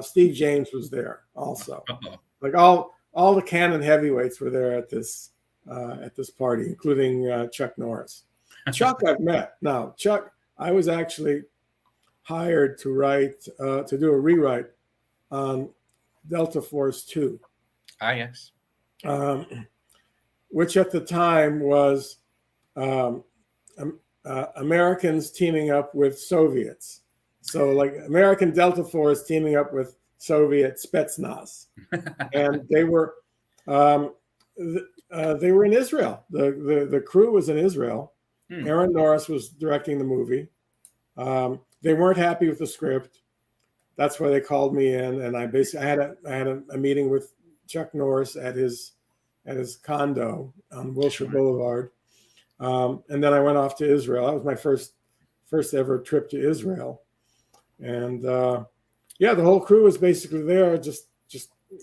Steve James was there also. like all the Canon heavyweights were there at this party, including Chuck Norris. Chuck I've met. Now, Chuck, I was actually hired to do a rewrite on Delta Force 2. Ah, yes. Which at the time was Americans teaming up with Soviets. So like American Delta Force teaming up with Soviet Spetsnaz. And they were in Israel. The crew was in Israel. Aaron Norris was directing the movie. They weren't happy with the script. That's why they called me in, and I had a meeting with Chuck Norris at his condo on Wilshire Boulevard, and then I went off to Israel. That was my first ever trip to Israel, and the whole crew was basically there, just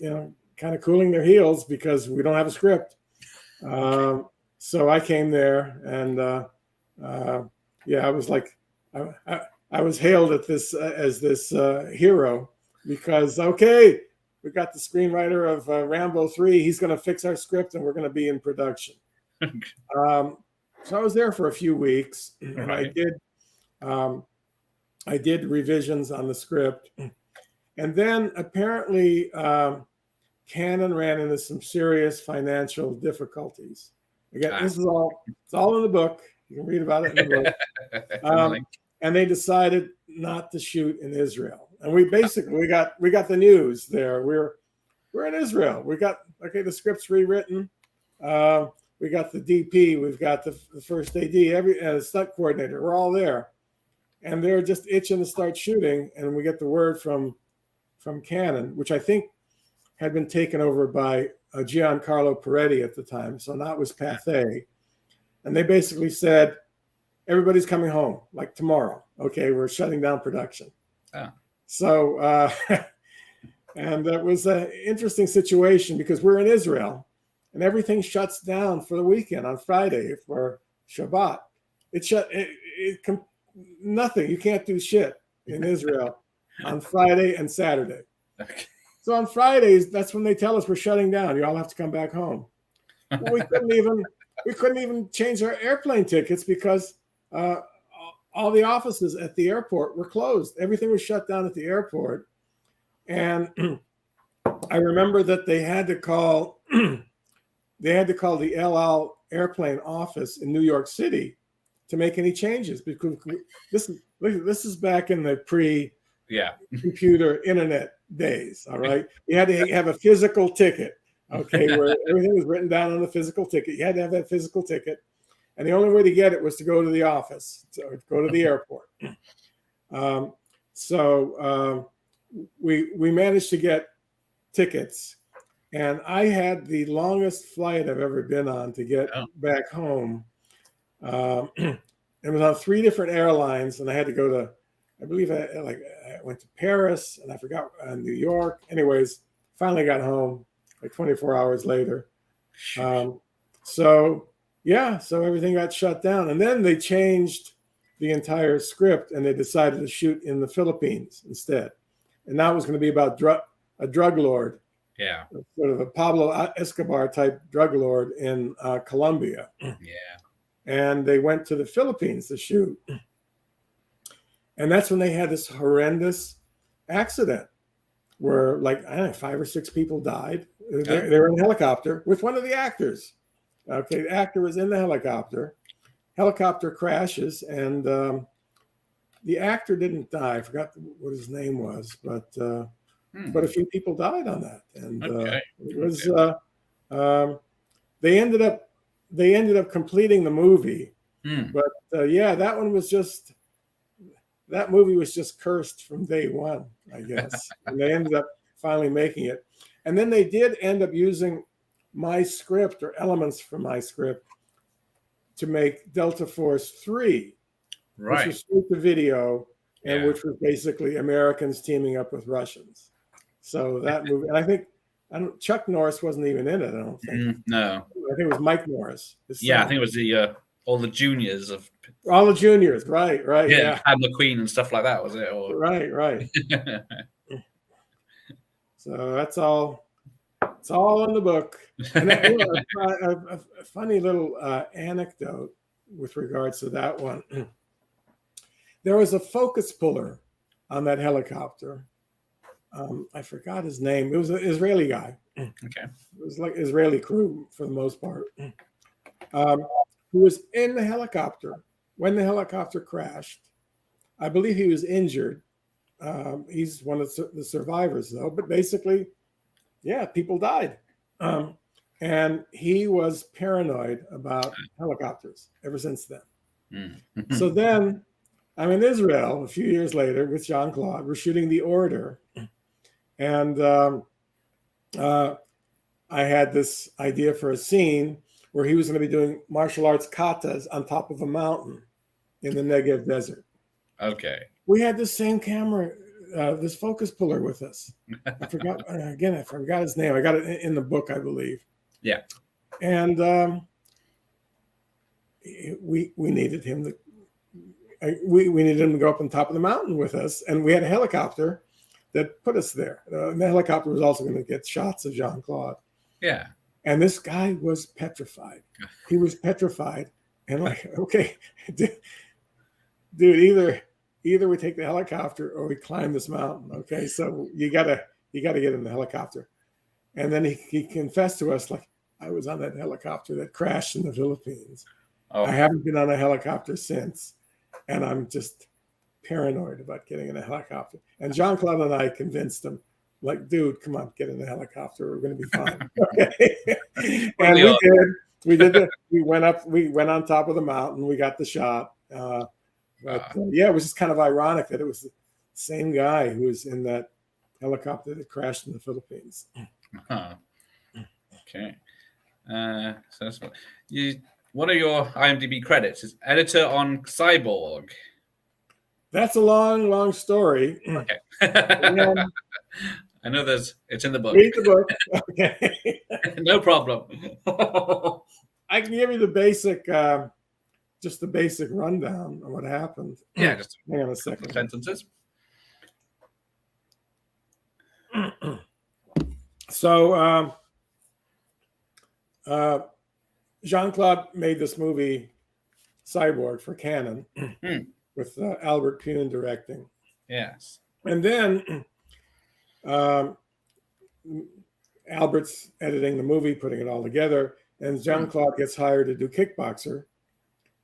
kind of cooling their heels because we don't have a script. So I came there, and I was like, I was hailed as this hero because, okay, we got the screenwriter of Rambo 3. He's going to fix our script and we're going to be in production. So I was there for a few weeks, and I did revisions on the script. And then apparently Canon ran into some serious financial difficulties. Again, it's all in the book. You can read about it in the book. And they decided not to shoot in Israel. And we got the news there. We're in Israel. We got the script's rewritten. We got the DP. We've got the first AD, and the stunt coordinator. We're all there, and they're just itching to start shooting. And we get the word from Canon, which I think had been taken over by Giancarlo Peretti at the time. So now it was Pathé, and they basically said, everybody's coming home like tomorrow. Okay, we're shutting down production. Oh. So, and that was an interesting situation because we're in Israel and everything shuts down for the weekend on Friday for Shabbat. Nothing. You can't do shit in Israel on Friday and Saturday. Okay. So on Fridays, that's when they tell us we're shutting down. You all have to come back home. Well, we couldn't even change our airplane tickets because all the offices at the airport were closed. Everything was shut down at the airport. And I remember that they had to call the El Al airplane office in New York City to make any changes because this is back in the pre-computer internet days. All right. You had to have a physical ticket. Okay, where everything was written down on the physical ticket. You had to have that physical ticket. And the only way to get it was to go to the office, to go to the airport. So we managed to get tickets. And I had the longest flight I've ever been on to get back home. It was on 3 different airlines. And I had to go to, I believe I went to Paris and I forgot, New York. Anyways, finally got home like 24 hours later. So everything got shut down. And then they changed the entire script and they decided to shoot in the Philippines instead. And that was going to be about a drug lord. Yeah. Sort of a Pablo Escobar type drug lord in Colombia. Yeah. And they went to the Philippines to shoot. And that's when they had this horrendous accident where 5 or 6 people died. They were in a helicopter with one of the actors. Okay, the actor was in the helicopter. Helicopter crashes, and the actor didn't die. I forgot what his name was, but a few people died on that. And it was they ended up completing the movie. But that movie was just cursed from day one, I guess. And they ended up finally making it. And then they did end up using my script or elements from my script to make Delta Force 3, which was straight to video, and which was basically Americans teaming up with Russians. So that movie, and I think Chuck Norris wasn't even in it. I don't think. No, I think it was Mike Norris. I think it was all the juniors of all the juniors, right? Yeah, and McQueen and stuff like that, was it? Or... Right. So that's all It's all in the book. And a funny little anecdote with regards to that one. There was a focus puller on that helicopter. I forgot his name. It was an Israeli guy. Okay. It was like Israeli crew for the most part. Who was in the helicopter when the helicopter crashed. I believe he was injured. He's one of the survivors, though. But basically, yeah, people died. And he was paranoid about helicopters ever since then. Mm. So then I'm in Israel a few years later with Jean-Claude. We're shooting The Order. And I had this idea for a scene where he was going to be doing martial arts katas on top of a mountain in the Negev desert. Okay. We had this same camera, this focus puller with us. I forgot his name. I got it in the book, I believe. Yeah. And we needed him we needed him to go up on top of the mountain with us, and we had a helicopter that put us there. And the helicopter was also going to get shots of Jean-Claude. Yeah. And this guy was petrified. He was petrified, and like, okay, dude, either we take the helicopter or we climb this mountain. Okay, so you gotta get in the helicopter. And then he confessed to us, like, I was on that helicopter that crashed in the Philippines. Oh. I haven't been on a helicopter since, and I'm just paranoid about getting in a helicopter. And Jean-Claude and I convinced him, like, dude, come on, get in the helicopter. We're going to be fine. Okay. And we did. We did. We went up. We went on top of the mountain. We got the shot. Yeah, it was just kind of ironic that it was the same guy who was in that helicopter that crashed in the Philippines. Uh-huh. Okay. So that's what are your IMDb credits? Is editor on Cyborg. That's a long story. Okay. I know it's in the book. Read the book. Okay. No problem. I can give you the basic, just the basic rundown of what happened. Yeah, just hang on a second. Sentences. So Jean-Claude made this movie, Cyborg, for Canon, with Albert Pune directing. Yes. And then Albert's editing the movie, putting it all together, and Jean-Claude gets hired to do Kickboxer.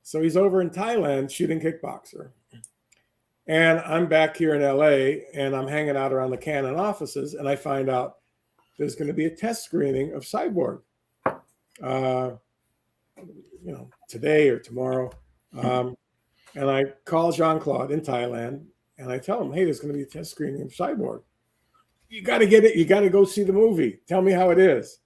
So he's over in Thailand shooting Kickboxer. And I'm back here in LA, and I'm hanging out around the Canon offices, and I find out there's going to be a test screening of Cyborg, today or tomorrow. And I call Jean-Claude in Thailand, and I tell him, hey, there's going to be a test screening of Cyborg. You got to get it. You got to go see the movie. Tell me how it is.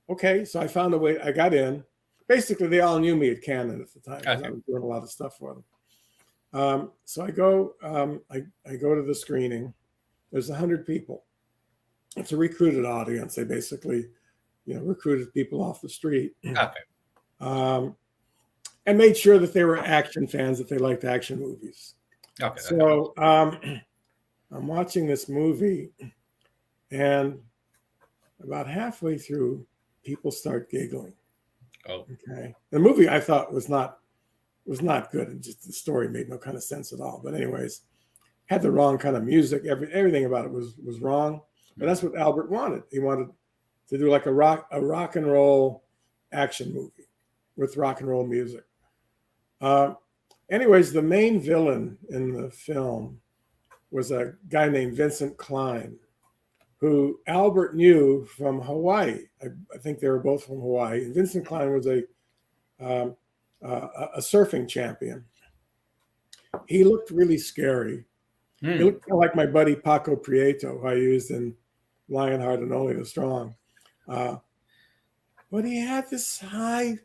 Okay, so I found a way. I got in. Basically, they all knew me at Canon at the time. Okay. I was doing a lot of stuff for them. So I go. I go to the screening. There's 100 people. It's a recruited audience. They basically, recruited people off the street. Okay. And made sure that they were action fans, that they liked action movies. Okay. So I'm watching this movie, and about halfway through, people start giggling. Oh. Okay. The movie I thought was not good, and just the story made no kind of sense at all. But anyways, had the wrong kind of music. Everything about it was wrong. But that's what Albert wanted. He wanted to do like a rock and roll action movie with rock and roll music. Anyways, the main villain in the film was a guy named Vincent Klein, who Albert knew from Hawaii. I think they were both from Hawaii. And Vincent Klein was a surfing champion. He looked really scary. He looked kind of like my buddy Paco Prieto, who I used in Lionheart and Only the Strong. But he had this high,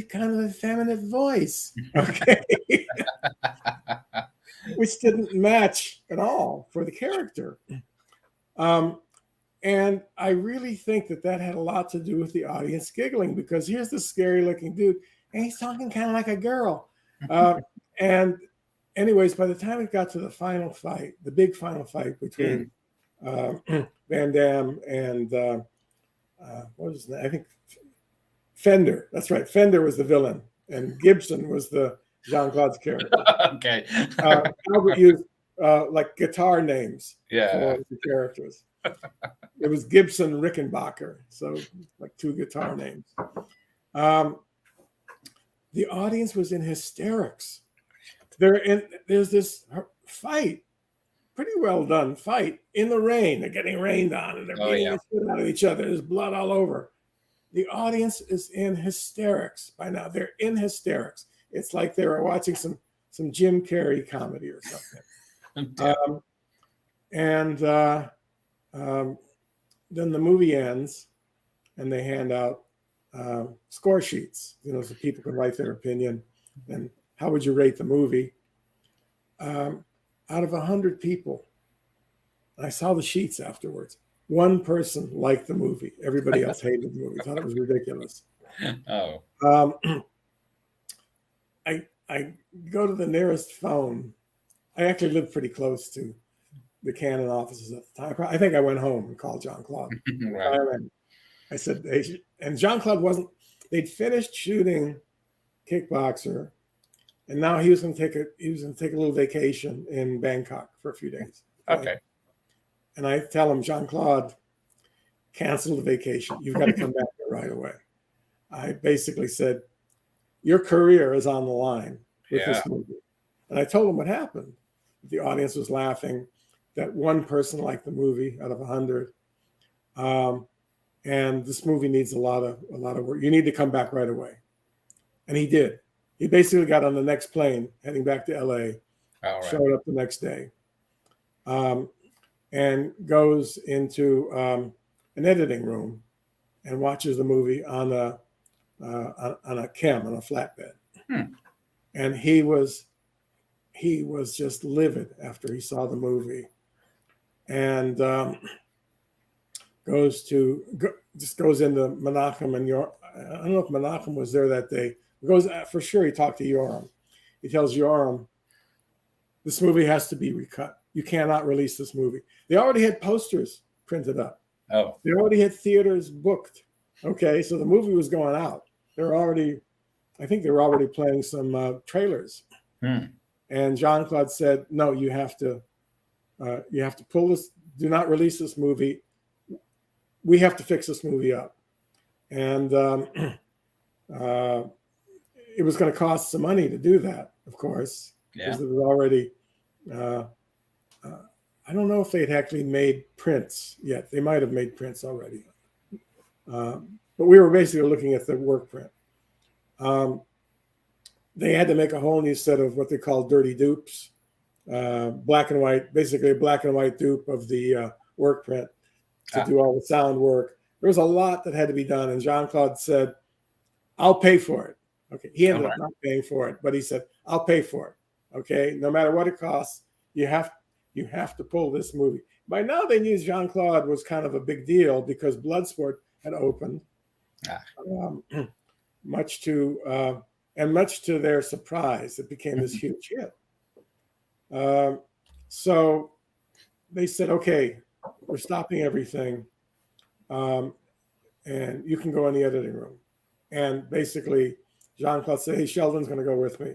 kind of effeminate voice, okay, which didn't match at all for the character. And I really think that had a lot to do with the audience giggling, because here's this scary looking dude, and he's talking kind of like a girl. And anyways, by the time it got to the final fight, the big final fight between Van Damme and what was his name? I think Fender. That's right. Fender was the villain, and Gibson was the Jean-Claude's character. Okay. Albert used like guitar names Yeah. for the characters. It was Gibson Rickenbacker, so like two guitar names. The audience was in hysterics. There's this fight, pretty well done fight in the rain. They're getting rained on, and they're beating the shit out of each other. There's blood all over. The audience is in hysterics by now. They're in hysterics. It's like they were watching some Jim Carrey comedy or something. Then the movie ends, and they hand out score sheets, so people can write their opinion. And how would you rate the movie? Out of 100 people, I saw the sheets afterwards. One person liked the movie. Everybody else hated the movie. Thought it was ridiculous. Oh. I go to the nearest phone. I actually lived pretty close to the Canon offices at the time. I think I went home and called Jean-Claude. Right. I said, and Jean-Claude wasn't. They'd finished shooting Kickboxer, and now he was going to take a little vacation in Bangkok for a few days. Okay. And I tell him, Jean-Claude, cancel the vacation. You've got to come back right away. I basically said, your career is on the line with this movie. And I told him what happened. The audience was laughing, that one person liked the movie out of 100. And this movie needs a lot of work. You need to come back right away. And he did. He basically got on the next plane heading back to LA, showed up the next day, and goes into an editing room and watches the movie on a flatbed. And he was just livid after he saw the movie, and goes into Menachem and Yoram. I don't know if Menachem was there that day. For sure, he talked to Yoram. He tells Yoram, this movie has to be recut. You cannot release this movie. They already had posters printed up. Oh. They already had theaters booked. Okay, so the movie was going out. I think they were already playing some trailers. And Jean-Claude said, no, you have to pull this, do not release this movie. We have to fix this movie up. And it was going to cost some money to do that, of course, because it was already, I don't know if they'd actually made prints yet. They might have made prints already. But we were basically looking at the work print. They had to make a whole new set of what they call dirty dupes, black and white, basically a black and white dupe of the work print to do all the sound work. There was a lot that had to be done, and Jean-Claude said, I'll pay for it. Okay, he ended up not paying for it, but he said, I'll pay for it. Okay, no matter what it costs, you have to pull this movie. By now they knew Jean-Claude was kind of a big deal because Bloodsport had opened. Much to their surprise, it became this huge hit. So they said, okay, we're stopping everything, and you can go in the editing room. And basically, Jean-Claude said, hey, Sheldon's going to go with me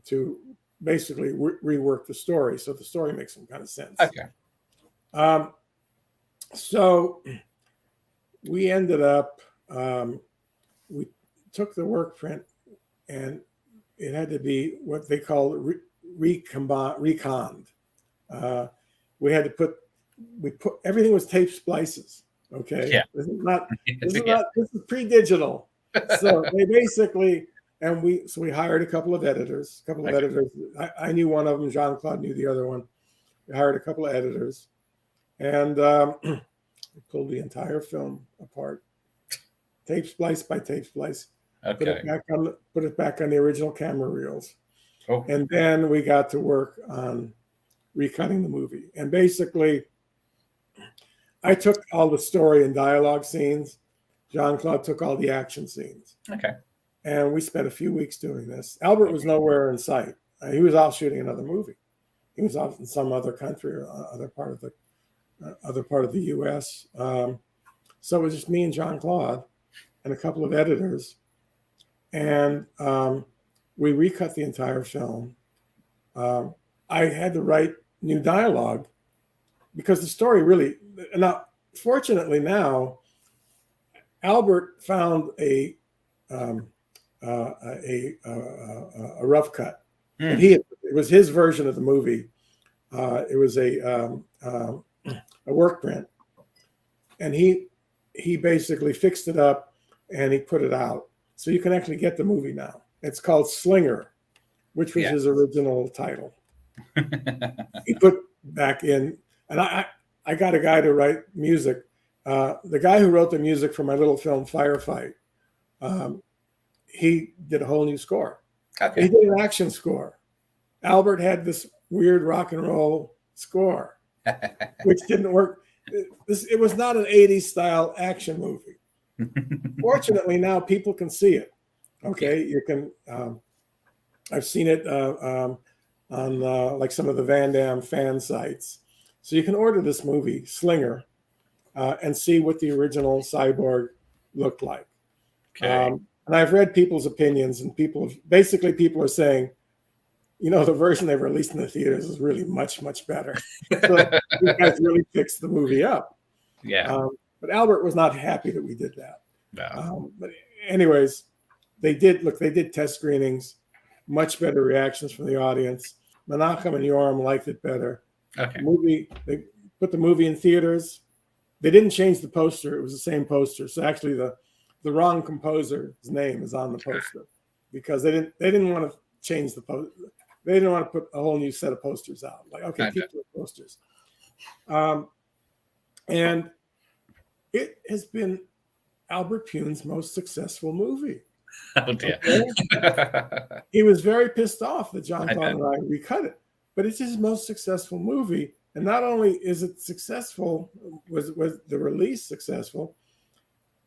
to basically rework the story so the story makes some kind of sense. Okay. So we ended up, we took the work print, and it had to be what they call reconned. We had to put everything was tape splices. Okay. Yeah. This is pre-digital. So they basically, we hired a couple of editors. I knew one of them. Jean-Claude knew the other one. We hired a couple of editors, and pulled the entire film apart, tape splice by tape splice. Okay. Put it back on the original camera reels. Oh. And then we got to work on recutting the movie. And basically, I took all the story and dialogue scenes. Jean-Claude took all the action scenes. Okay. And we spent a few weeks doing this. Albert was nowhere in sight. He was off shooting another movie. He was off in some other country or other part of the U.S. So it was just me and Jean-Claude and a couple of editors. And we recut the entire film. I had to write new dialogue because the story really, now, fortunately now, Albert found a rough cut. And it was his version of the movie. It was a work print, and he basically fixed it up and he put it out, so you can actually get the movie now. It's called Slinger, which was his original title. He put back in, and I got a guy to write music. The guy who wrote the music for my little film Firefight, he did a whole new score. Okay. He did an action score. Albert had this weird rock and roll score, which didn't work. It was not an 80s style action movie. Fortunately, now people can see it. Okay, you can. I've seen it on like some of the Van Damme fan sites. So you can order this movie, Slinger, and see what the original Cyborg looked like. Okay. And I've read people's opinions, and people are saying, you know, the version they released in the theaters is really much, much better. So you guys really fixed the movie up. Yeah. But Albert was not happy that we did that. No. But anyways, they did test screenings, much better reactions from the audience. Menachem and Yoram liked it better. Okay. They put the movie in theaters. They didn't change the poster. It was the same poster. So actually the wrong composer's name is on the poster because they didn't want to change the poster. They didn't want to put a whole new set of posters out. Like, okay, keep the posters. And it has been Albert Pune's most successful movie. Oh dear. Okay? He was very pissed off that Jean-Claude and I recut it, but it's his most successful movie. And not only is it successful, was the release successful,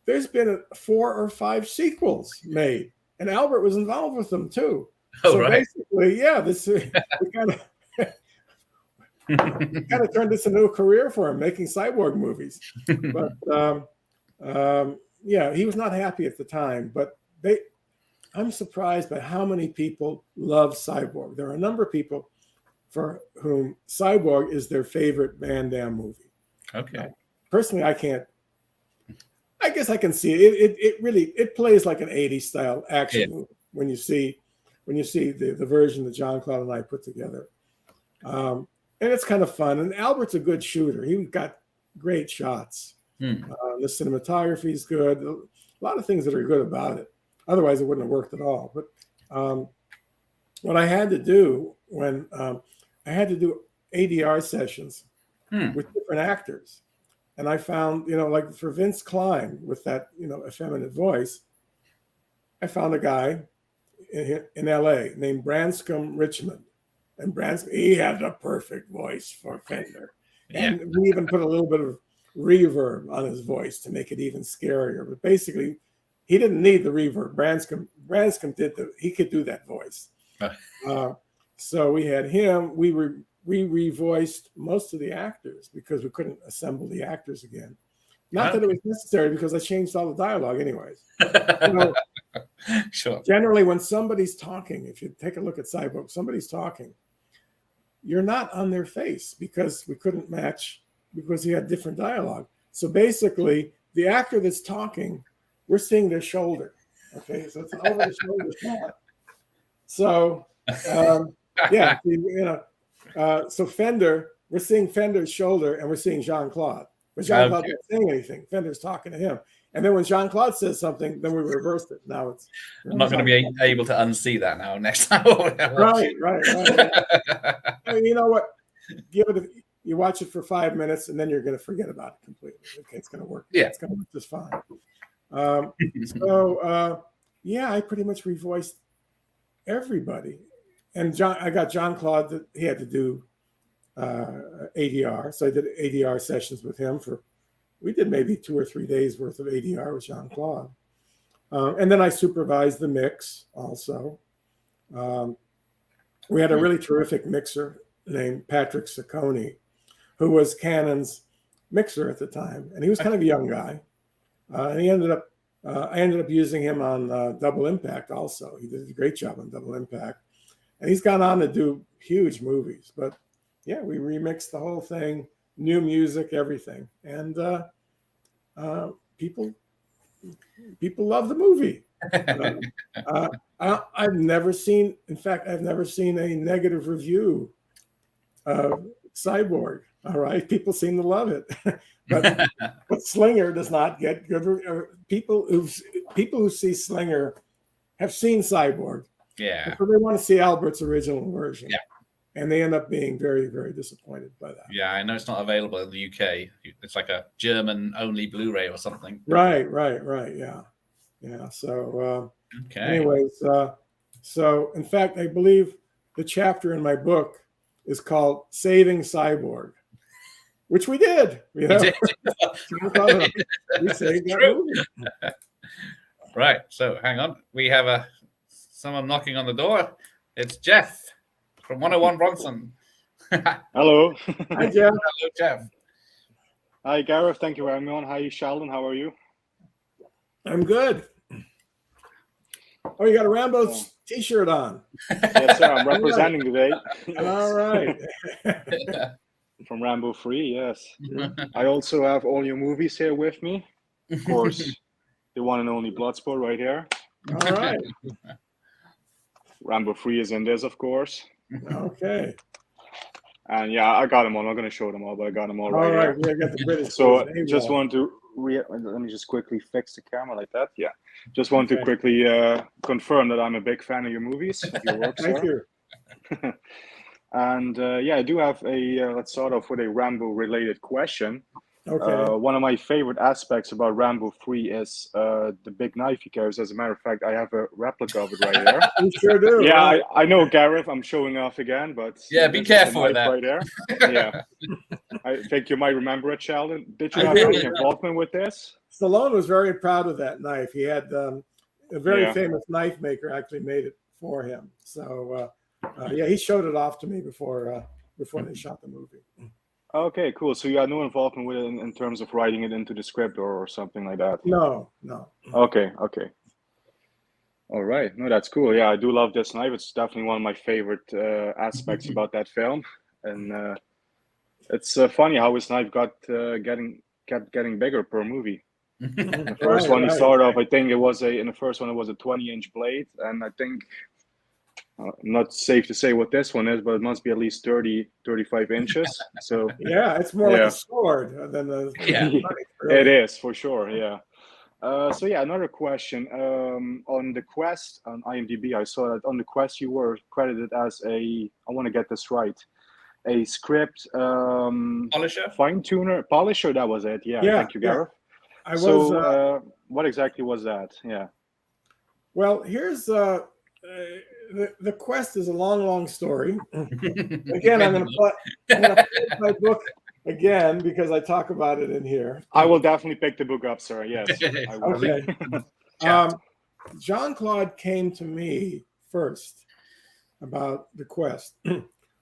there's been 4 or 5 sequels made, and Albert was involved with them too. Oh, so right. Basically, yeah, we kind of turned this into a career for him, making cyborg movies. But yeah, he was not happy at the time. But I'm surprised by how many people love Cyborg. There are a number of people for whom Cyborg is their favorite Van Damme movie. Okay. Personally, I can't. I guess I can see it. It really plays like an 80s style action movie when you see the version that Jean-Claude and I put together. And it's kind of fun. And Albert's a good shooter. He got great shots. The cinematography is good. A lot of things that are good about it. Otherwise, it wouldn't have worked at all. But what I had to do when I had to do ADR sessions with different actors. And I found, like for Vince Klein with that, effeminate voice, I found a guy in LA named Branscombe Richmond. And Branscombe, he had the perfect voice for Fender. And we even put a little bit of reverb on his voice to make it even scarier. But basically, he didn't need the reverb. Branscombe he could do that voice. So we had him. We revoiced most of the actors because we couldn't assemble the actors again. Not that it was necessary because I changed all the dialogue anyways. Sure. Generally, when somebody's talking, if you take a look at Cyborg, somebody's talking, you're not on their face because we couldn't match because he had different dialogue. So basically, the actor that's talking, we're seeing their shoulder. Okay, so it's an over the shoulder shot. So so Fender, we're seeing Fender's shoulder and we're seeing Jean-Claude. But Jean-Claude's not saying anything. Fender's talking to him. And then when Jean-Claude says something, then we reversed it. Now it's... I'm not going to be able to unsee that now next time. Right. I mean, you know what? You watch it for 5 minutes and then you're going to forget about it completely. Okay, it's going to work. Yeah. It's going to work just fine. I pretty much revoiced everybody. And I got Jean-Claude that he had to do ADR. So I did ADR sessions with him we did maybe 2 or 3 days worth of ADR with Jean-Claude. And then I supervised the mix also. We had a really terrific mixer named Patrick Saccone, who was Canon's mixer at the time. And he was kind of a young guy. And I ended up using him on Double Impact also. He did a great job on Double Impact. And he's gone on to do huge movies. But yeah, we remixed the whole thing, new music, everything. And people love the movie. I've never seen a negative review of Cyborg. All right, people seem to love it, but Slinger does not get good. People who see Slinger have seen Cyborg, Yeah. so they want to see Albert's original version. Yeah. And they end up being very, very disappointed by that. Yeah, I know it's not available in the UK. It's like a German-only Blu-ray or something. Right. Yeah. So, anyways, so in fact, I believe the chapter in my book is called "Saving Cyborg," which we did. You know? We saved that movie. Right. So, hang on. We have someone knocking on the door. It's Jeff from 101 Bronson. Hello. Hi, Jeff. Hello, Jeff. Hi, Gareth. Thank you for having me on. Hi, Sheldon. How are you? I'm good. Oh, you got a Rambo t-shirt on. Yes, sir. I'm representing today. All right. From Rambo 3, yes. I also have all your movies here with me. Of course, the one and only Bloodsport right here. All right. Rambo 3 is in this, of course. Okay. And yeah, I got them all. I'm not going to show them all, but I got them all right All right. here. We got the British. So just want to let me just quickly fix the camera like that. Yeah. Just want to quickly confirm that I'm a big fan of your movies, of your work, Thank you. And yeah, I do have let's start off with a Rambo-related question. Okay. One of my favorite aspects about Rambo 3 is the big knife he carries. As a matter of fact, I have a replica of it right here. You sure do. Yeah, I know, Gareth, I'm showing off again, but yeah, be careful with that. Right there. Yeah, I think you might remember it, Sheldon. Did you have any involvement with this? Stallone was very proud of that knife. He had a very famous knife maker actually made it for him. So yeah, he showed it off to me before they shot the movie. Okay, cool. So you had no involvement with it in terms of writing it into the script or something like that? No. Okay. All right. No, that's cool. Yeah, I do love this knife. It's definitely one of my favorite aspects about that film. And it's funny how his knife kept getting bigger per movie. The first one he started off, I think in the first one it was a 20-inch blade, and I think not safe to say what this one is, but it must be at least 35 inches. So yeah, it's more like a sword than the knife, really. It is for sure. Yeah. So yeah, another question. On the quest on IMDb, I saw that on the quest you were credited as I want to get this right, a script Polisher? fine-tuner, polisher. That was it. Yeah. Thank you, Gareth. What exactly was that? Yeah. Well, here's the quest is a long story. Again, I'm going to put my book again because I talk about it in here. I will definitely pick the book up, sir. Yes. I will. Okay. Jean-Claude came to me first about the quest,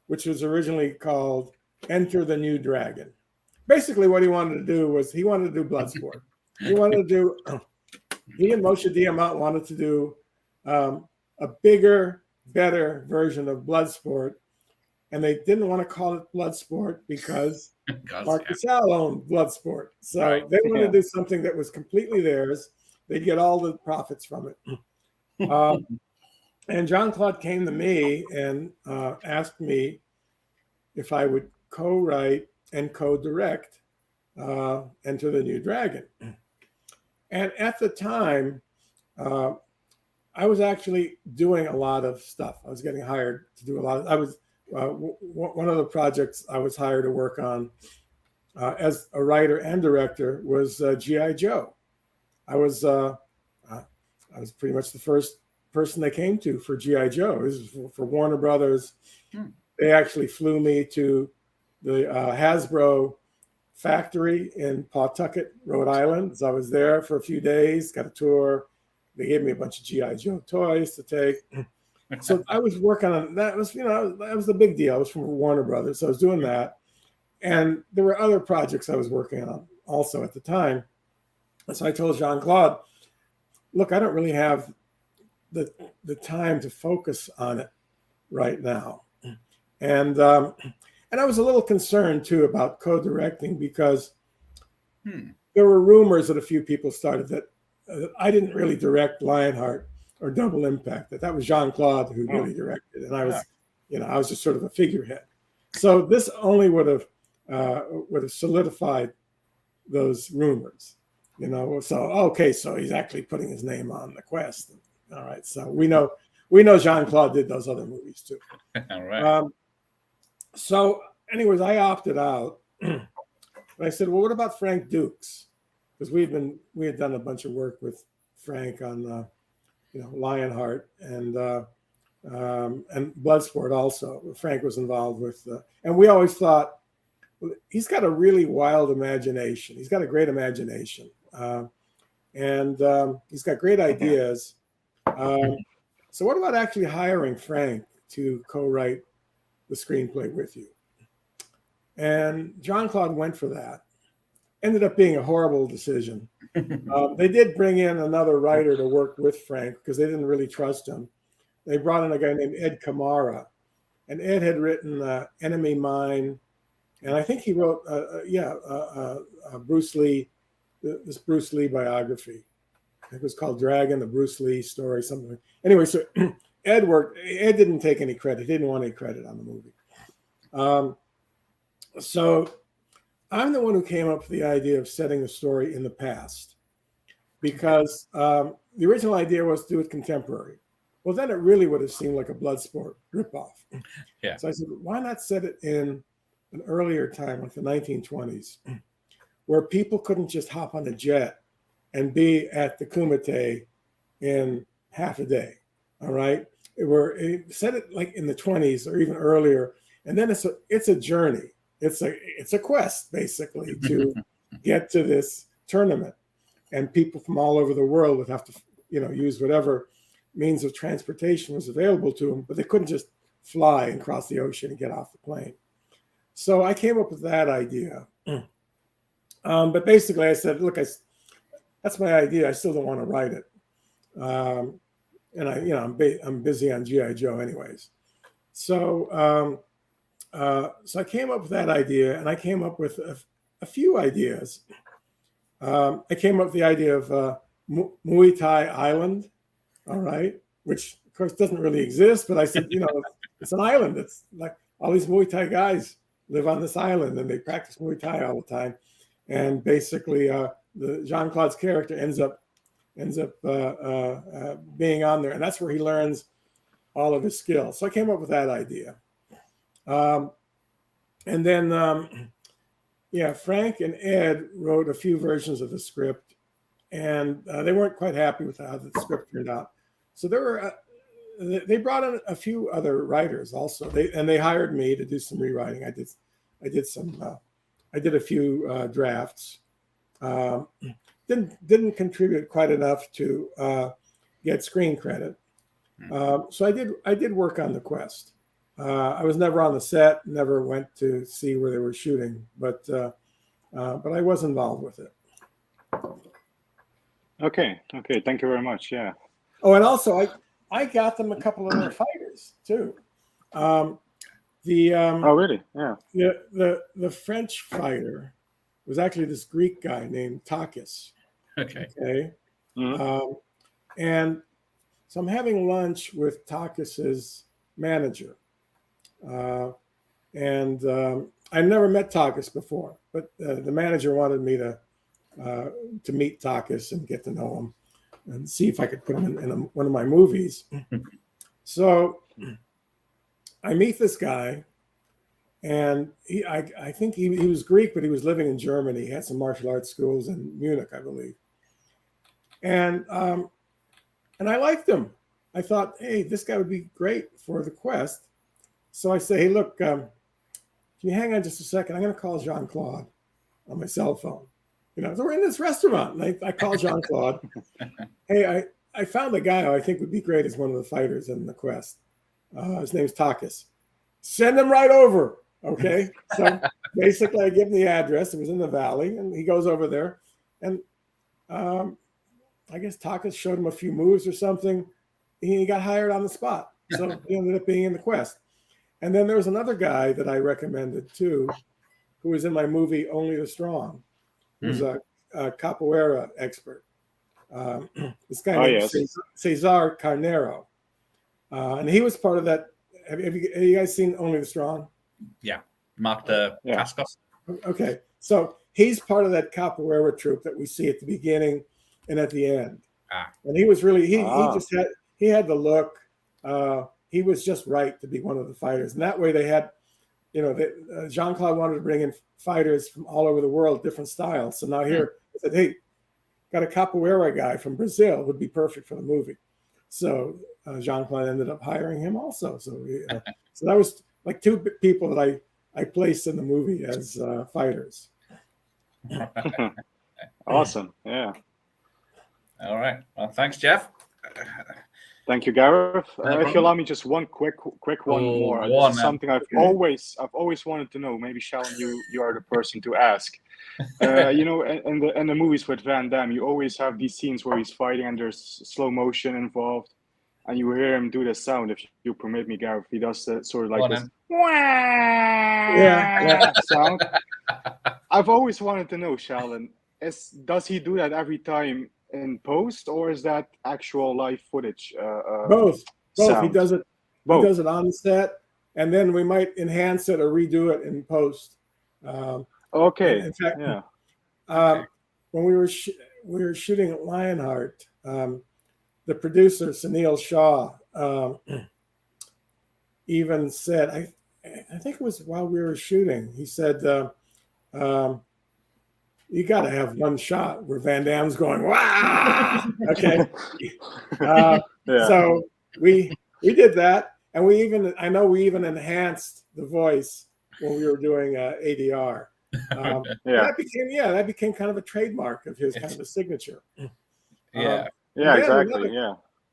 which was originally called Enter the New Dragon. Basically, what he wanted to do was he wanted to do Bloodsport. He and Moshe Diamant wanted to do a bigger, better version of Bloodsport, and they didn't want to call it Bloodsport because Mark Casal owned Bloodsport. So they wanted to do something that was completely theirs. They'd get all the profits from it. And Jean-Claude came to me and asked me if I would co-write and co-direct Enter the New Dragon. And at the time, I was actually doing a lot of stuff. I was getting hired to do a lot of. One of the projects I was hired to work on as a writer and director was G.I. Joe. I was pretty much the first person they came to for G.I. Joe. This was for Warner Brothers. They actually flew me to the Hasbro factory in Pawtucket, Rhode Island. So I was there for a few days, got a tour. They gave me a bunch of G.I. Joe toys to take. So I was working on that. Was that was the big deal. I was from Warner Brothers, so I was doing that. And there were other projects I was working on also at the time. So I told Jean-Claude, look, I don't really have the time to focus on it right now. And I was a little concerned too about co-directing because there were rumors that a few people started that I didn't really direct Lionheart or Double Impact. That was Jean-Claude who really directed, and I was, I was just sort of a figurehead. So this only would have solidified those rumors, So okay, so he's actually putting his name on the quest. All right, so we know Jean-Claude did those other movies too. All right. So, anyways, I opted out. But I said, well, what about Frank Dukes? Because we had done a bunch of work with Frank on, Lionheart and Bloodsport also. Frank was involved with, and we always thought, well, he's got a really wild imagination. He's got a great imagination, and he's got great ideas. So what about actually hiring Frank to co-write the screenplay with you? And Jean-Claude went for that. Ended up being a horrible decision. They did bring in another writer to work with Frank because they didn't really trust him. They brought in a guy named Ed Kamara, and Ed had written Enemy Mine, and I think he wrote, Bruce Lee, this Bruce Lee biography. It was called Dragon, the Bruce Lee story, something. Anyway, so Ed didn't take any credit. He didn't want any credit on the movie. So I'm the one who came up with the idea of setting the story in the past because the original idea was to do it contemporary. Well, then it really would have seemed like a Bloodsport ripoff. Yeah. So I said, why not set it in an earlier time, like the 1920s, where people couldn't just hop on a jet and be at the Kumite in half a day, all right? Set it like in the 20s or even earlier, and then it's a journey. It's a quest, basically, to get to this tournament. And people from all over the world would have to, use whatever means of transportation was available to them, but they couldn't just fly and cross the ocean and get off the plane. So I came up with that idea. But basically I said, look, that's my idea. I still don't want to write it. And I'm busy on G.I. Joe anyways. So I came up with that idea, and I came up with a few ideas. I came up with the idea of Muay Thai Island, all right, which of course doesn't really exist, but I said, it's an island. It's like all these Muay Thai guys live on this island, and they practice Muay Thai all the time. And basically, the Jean-Claude's character ends up being on there, and that's where he learns all of his skills. So I came up with that idea. And then, Frank and Ed wrote a few versions of the script, and they weren't quite happy with how the script turned out. So they brought in a few other writers also. They hired me to do some rewriting. I did a few drafts. Didn't contribute quite enough to get screen credit. So I did work on the quest. I was never on the set, never went to see where they were shooting, but I was involved with it. Okay. Thank you very much. Yeah. Oh, and also I got them a couple of their fighters too. Oh, really? Yeah. The French fighter was actually this Greek guy named Takis. Okay. Mm-hmm. And so I'm having lunch with Takis's manager. I never met Takis before, but the manager wanted me to meet Takis and get to know him and see if I could put him in one of my movies. So I meet this guy, and I think he was Greek, but he was living in Germany. He had some martial arts schools in Munich, I believe. And I liked him. I thought, hey, this guy would be great for the quest. So I say, hey, look, can you hang on just a second? I'm going to call Jean-Claude on my cell phone. So we're in this restaurant, and I call Jean-Claude. Hey, I found a guy who I think would be great as one of the fighters in the quest. His name's Takis. Send him right over. Okay. So basically I give him the address. It was in the valley, and he goes over there. And I guess Taka showed him a few moves or something. He got hired on the spot. So he ended up being in the Quest. And then there was another guy that I recommended too, who was in my movie Only the Strong. He was a capoeira expert. This guy named Cesar Carnero. And he was part of that. Have you guys seen Only the Strong? Yeah. Mark the Cascos. Okay. So he's part of that capoeira troupe that we see at the beginning and at the end. And he was really, he had the look. He was just right to be one of the fighters. And that way they had, Jean-Claude wanted to bring in fighters from all over the world, different styles. So now here, I said, hey, got a capoeira guy from Brazil, would be perfect for the movie. So Jean-Claude ended up hiring him also. So so that was like two people that I placed in the movie as fighters. Awesome. Yeah. All right. Well, thanks, Jeff. Thank you, Gareth. No if you allow me, just one quick one more. This is something I've always wanted to know. Maybe Sheldon, you are the person to ask. In the movies with Van Damme, you always have these scenes where he's fighting and there's slow motion involved, and you hear him do the sound. If you permit me, Gareth, he does sort of like this sound. I've always wanted to know, Sheldon, does he do that every time in post, or is that actual live footage? Both. Sound? He does it. Both. He does it on set, and then we might enhance it or redo it in post. Okay. In fact, when we were shooting at Lionheart, the producer Sunil Shah even said, I think it was while we were shooting, he said, you got to have one shot where Van Damme's going, wow. Okay. So we did that. And I know we even enhanced the voice when we were doing ADR. That became kind of a trademark of his, kind of a signature. Exactly.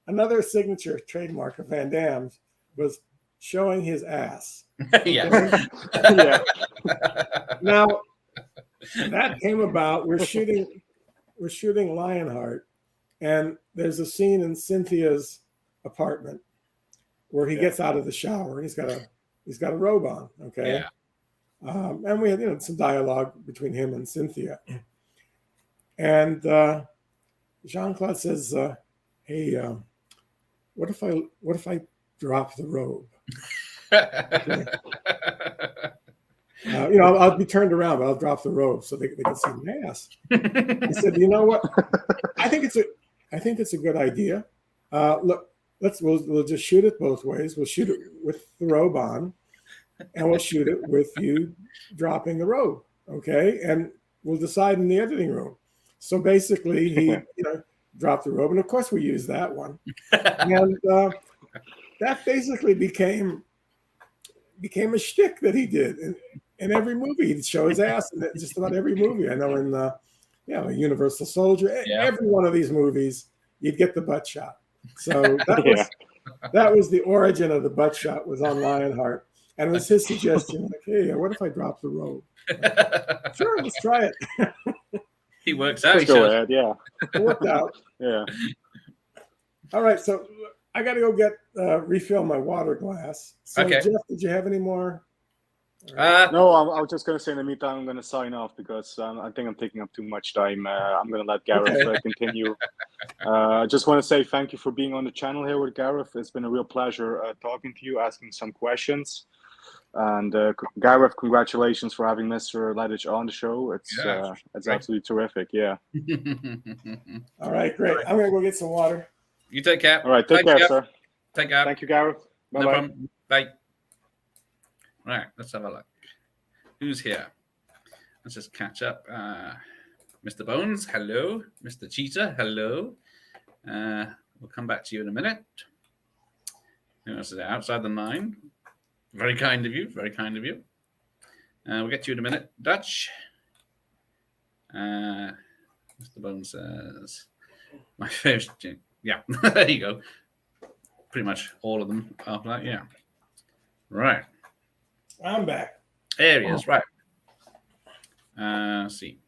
Another signature trademark of Van Damme's was showing his ass. Now, that came about. We're shooting Lionheart, and there's a scene in Cynthia's apartment where he gets out of the shower and he's got a robe on. Okay. And we had some dialogue between him and Cynthia. And Jean-Claude says, "Hey, what if I drop the robe?" I'll be turned around, but I'll drop the robe so they can see my ass. He said, "You know what? I think it's a good idea. Look, we'll just shoot it both ways. We'll shoot it with the robe on, and we'll shoot it with you dropping the robe. Okay, and we'll decide in the editing room." So basically, he dropped the robe, and of course we used that one, and that basically became a shtick that he did. In every movie, he'd show his ass in just about every movie. I know in Universal Soldier, every one of these movies, you'd get the butt shot. So that was the origin of the butt shot, was on Lionheart. And it was his suggestion, like, hey, what if I drop the robe? Sure, let's try it. He works out. Let's go ahead, It worked out. Yeah. All right, so I got to go refill my water glass. So, okay. Jeff, did you have any more? No, I was just going to say in the meantime, I'm going to sign off because I think I'm taking up too much time. I'm going to let Gareth continue. I just want to say thank you for being on the channel here with Gareth. It's been a real pleasure talking to you, asking some questions. And Gareth, congratulations for having Mr. Lettich on the show. It's absolutely terrific. Yeah. All right, great. I'm going to go get some water. You take care. All right, take care, sir. Take care. Thank you, Gareth. Bye-bye. No problem. Bye. Right, let's have a look. Who's here? Let's just catch up. Mr. Bones, hello. Mr. Cheetah, hello. We'll come back to you in a minute. Who else is there? Outside the 9. Very kind of you. Very kind of you. We'll get to you in a minute. Dutch. Mr. Bones says, my favorite. Yeah, there you go. Pretty much all of them after that. Yeah. Right. I'm back. There he is. Right. Let's see.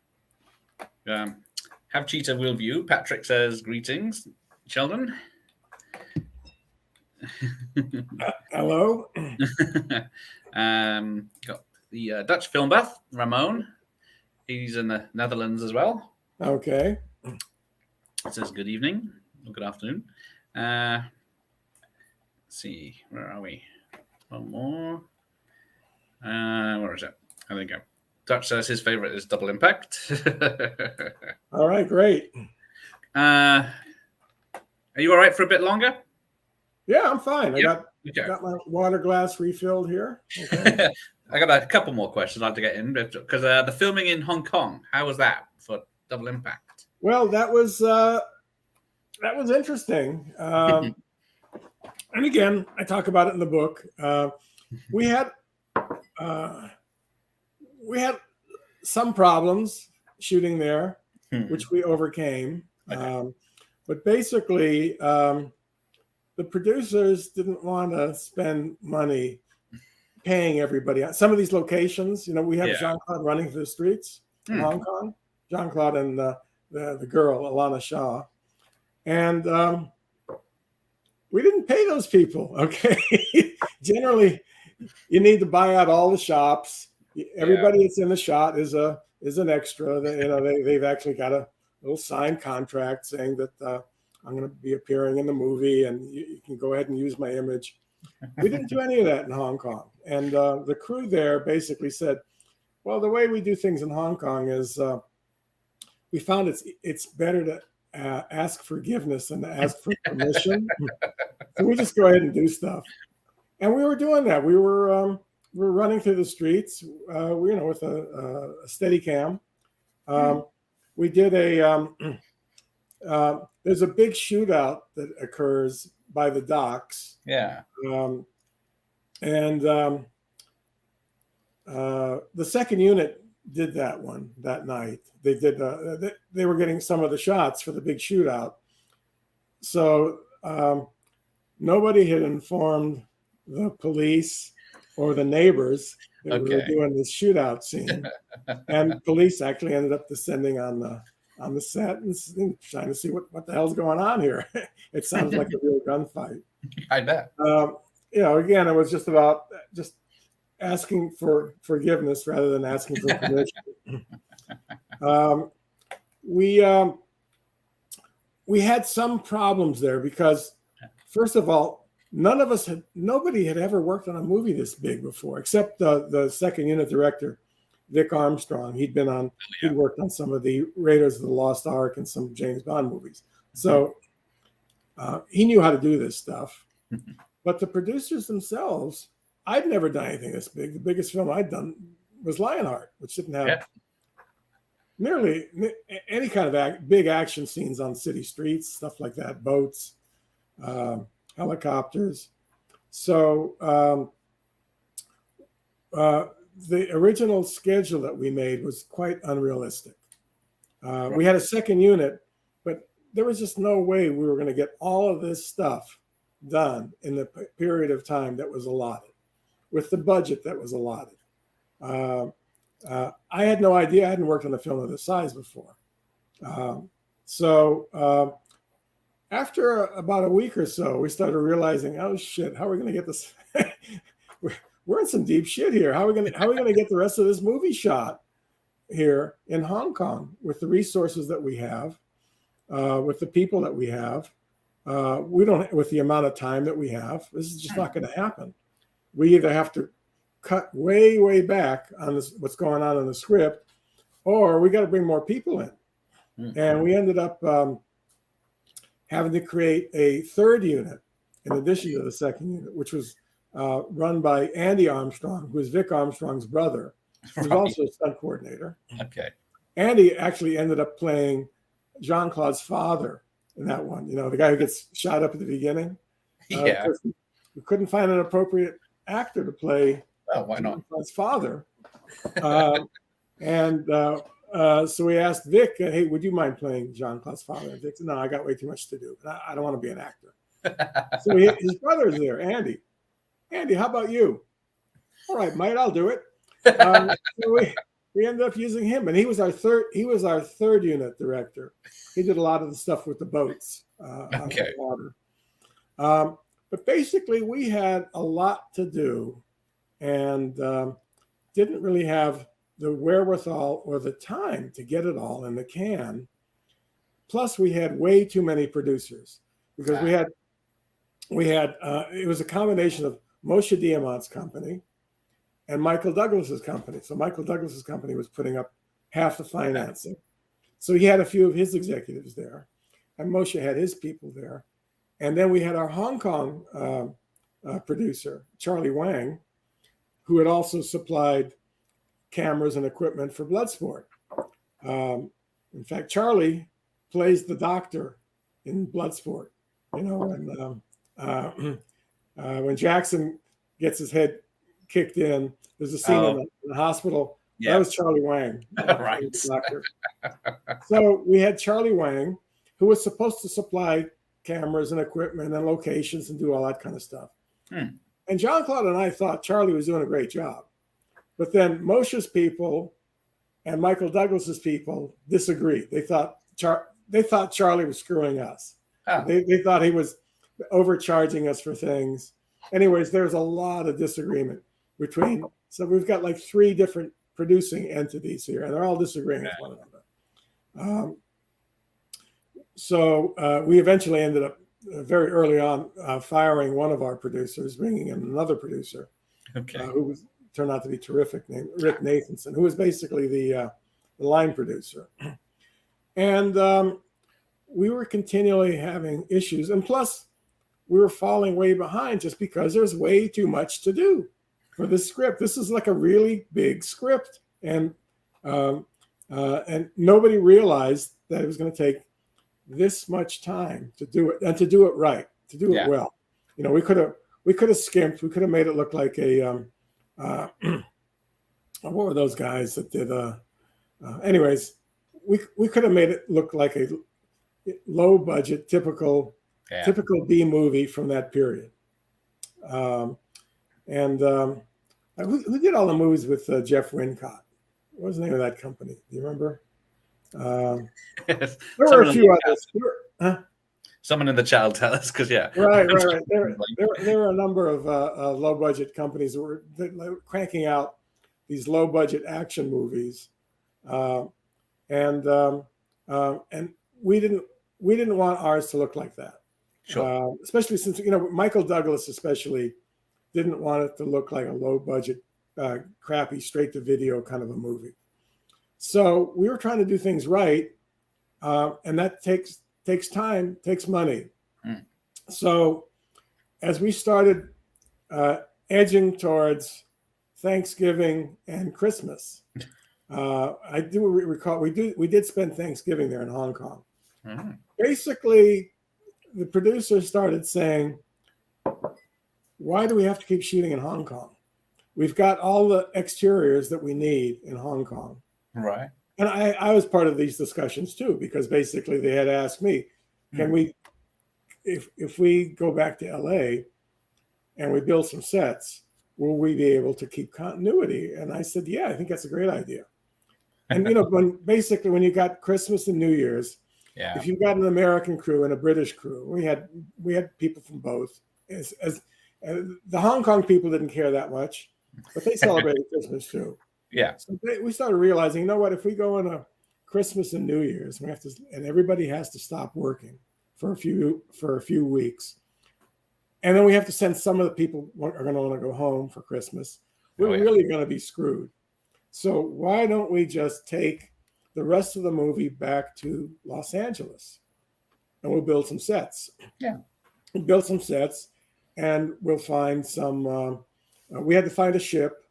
Have Cheetah will view. Patrick says greetings, Sheldon. Hello. Got the Dutch film buff, Ramon. He's in the Netherlands as well. Okay. It says good evening or good afternoon. Let's see, where are we? One more. Where is it? I think Dutch says his favorite is Double Impact. All right, great. Are you all right for a bit longer? Yeah, I'm fine. Yep. I got my water glass refilled here. Okay. I got a couple more questions I'd like to get in because the filming in Hong Kong, how was that for Double Impact? Well, that was interesting. And again, I talk about it in the book. We had some problems shooting there, which we overcame. Okay. But basically, the producers didn't want to spend money paying everybody. Some of these locations, we have Jean-Claude running through the streets in Hong Kong, Jean-Claude and the girl, Alana Shaw. And we didn't pay those people, okay? Generally, you need to buy out all the shops. Everybody that's in the shot is an extra. They've actually got a little signed contract saying that I'm going to be appearing in the movie, and you can go ahead and use my image. We didn't do any of that in Hong Kong. And the crew there basically said, well, the way we do things in Hong Kong is we found it's better to ask forgiveness than to ask for permission. So we just go ahead and do stuff. And we were doing that. We were running through the streets, with a steady cam. We did there's a big shootout that occurs by the docks. Yeah. The second unit did that one that night. They did. They were getting some of the shots for the big shootout. So nobody had informed the police or the neighbors that we were doing this shootout scene, and police actually ended up descending on the set and trying to see what the hell's going on here. It sounds like a real gunfight. I bet. Again, it was just about asking for forgiveness rather than asking for permission. We had some problems there because, first of all, nobody had ever worked on a movie this big before, except the second unit director, Vic Armstrong. He'd worked on some of the Raiders of the Lost Ark and some James Bond movies. So he knew how to do this stuff. But the producers themselves, I'd never done anything this big. The biggest film I'd done was Lionheart, which didn't have nearly any kind of big action scenes on city streets, stuff like that, boats, helicopters. So the original schedule that we made was quite unrealistic. We had a second unit, but there was just no way we were going to get all of this stuff done in the period of time that was allotted, with the budget that was allotted. I had no idea. I hadn't worked on a film of this size before. So after about a week or so, we started realizing, oh shit, how are we going to get this? We're in some deep shit here. How are we going to get the rest of this movie shot here in Hong Kong with the resources that we have, with the people that we have? With the amount of time that we have, this is just not going to happen. We either have to cut way, way back on this, what's going on in the script, or we got to bring more people in. And we ended up having to create a third unit in addition to the second unit, which was run by Andy Armstrong, who is Vic Armstrong's brother, who's also a stunt coordinator. Okay. Andy actually ended up playing Jean-Claude's father in that one, the guy who gets shot up at the beginning. We couldn't find an appropriate actor to play why not? Jean-Claude's father. So we asked Vic, hey, would you mind playing Jean-Claude's father? And Vic said, no, I got way too much to do. I don't want to be an actor. So his brother's there, Andy. Andy, how about you? All right, mate, I'll do it. we ended up using him, and he was our third unit director. He did a lot of the stuff with the boats on the water. But basically, we had a lot to do, and didn't really have the wherewithal or the time to get it all in the can. Plus, we had way too many producers, because we had it was a combination of Moshe Diamant's company and Michael Douglas's company. So Michael Douglas's company was putting up half the financing. So he had a few of his executives there, and Moshe had his people there. And then we had our Hong Kong producer, Charlie Wang, who had also supplied cameras and equipment for Bloodsport. In fact, Charlie plays the doctor in Bloodsport. You know, when Jackson gets his head kicked in, there's a scene in the hospital. Yeah. That was Charlie Wang, right? The doctor. So we had Charlie Wang, who was supposed to supply cameras and equipment and locations and do all that kind of stuff. And Jean-Claude and I thought Charlie was doing a great job. But then Moshe's people and Michael Douglas's people disagreed. They thought Charlie was screwing us. Oh. They thought he was overcharging us for things. Anyways, there's a lot of disagreement between. So we've got like 3 different producing entities here, and they're all disagreeing with one another. So we eventually ended up very early on firing one of our producers, bringing in another producer, who turned out to be terrific, named Rick Nathanson, who was basically the line producer. And we were continually having issues, and plus we were falling way behind just because there's way too much to do for this script. This is like a really big script, and nobody realized that it was going to take this much time to do it, and to do it right, to do it well. You know, we could have skimped. We could have made it look like a what were those guys that did? Anyways, we could have made it look like a low budget, typical B movie from that period. Who did all the movies with Jeff Wincott? What was the name of that company? Do you remember? There were a few others. Someone in the chat will tell us, because right. There were a number of low budget companies that were cranking out these low budget action movies, and we didn't want ours to look like that. Sure. Especially since, you know, Michael Douglas especially didn't want it to look like a low budget, crappy straight to video kind of a movie. So we were trying to do things right, and that takes time, takes money. So as we started edging towards Thanksgiving and Christmas, I do recall we did spend Thanksgiving there in Hong Kong. Basically, the producer started saying, why do we have to keep shooting in Hong Kong? We've got all the exteriors that we need in Hong Kong. Right. And I was part of these discussions too, because basically they had asked me, can we, if we go back to LA and we build some sets, will we be able to keep continuity? And I said, yeah, I think that's a great idea. And, you know, when you got Christmas and New Year's, if you've got an American crew and a British crew, we had people from both. The Hong Kong people didn't care that much, but they celebrated Christmas too. Yeah. So we started realizing, you know what, if we go on a Christmas and New Year's, and everybody has to stop working for a few weeks, and then we have to send some of the people who are going to want to go home for Christmas, we're really going to be screwed. So why don't we just take the rest of the movie back to Los Angeles, and we'll build some sets. We'll build some sets, and we'll find some. We had to find a ship.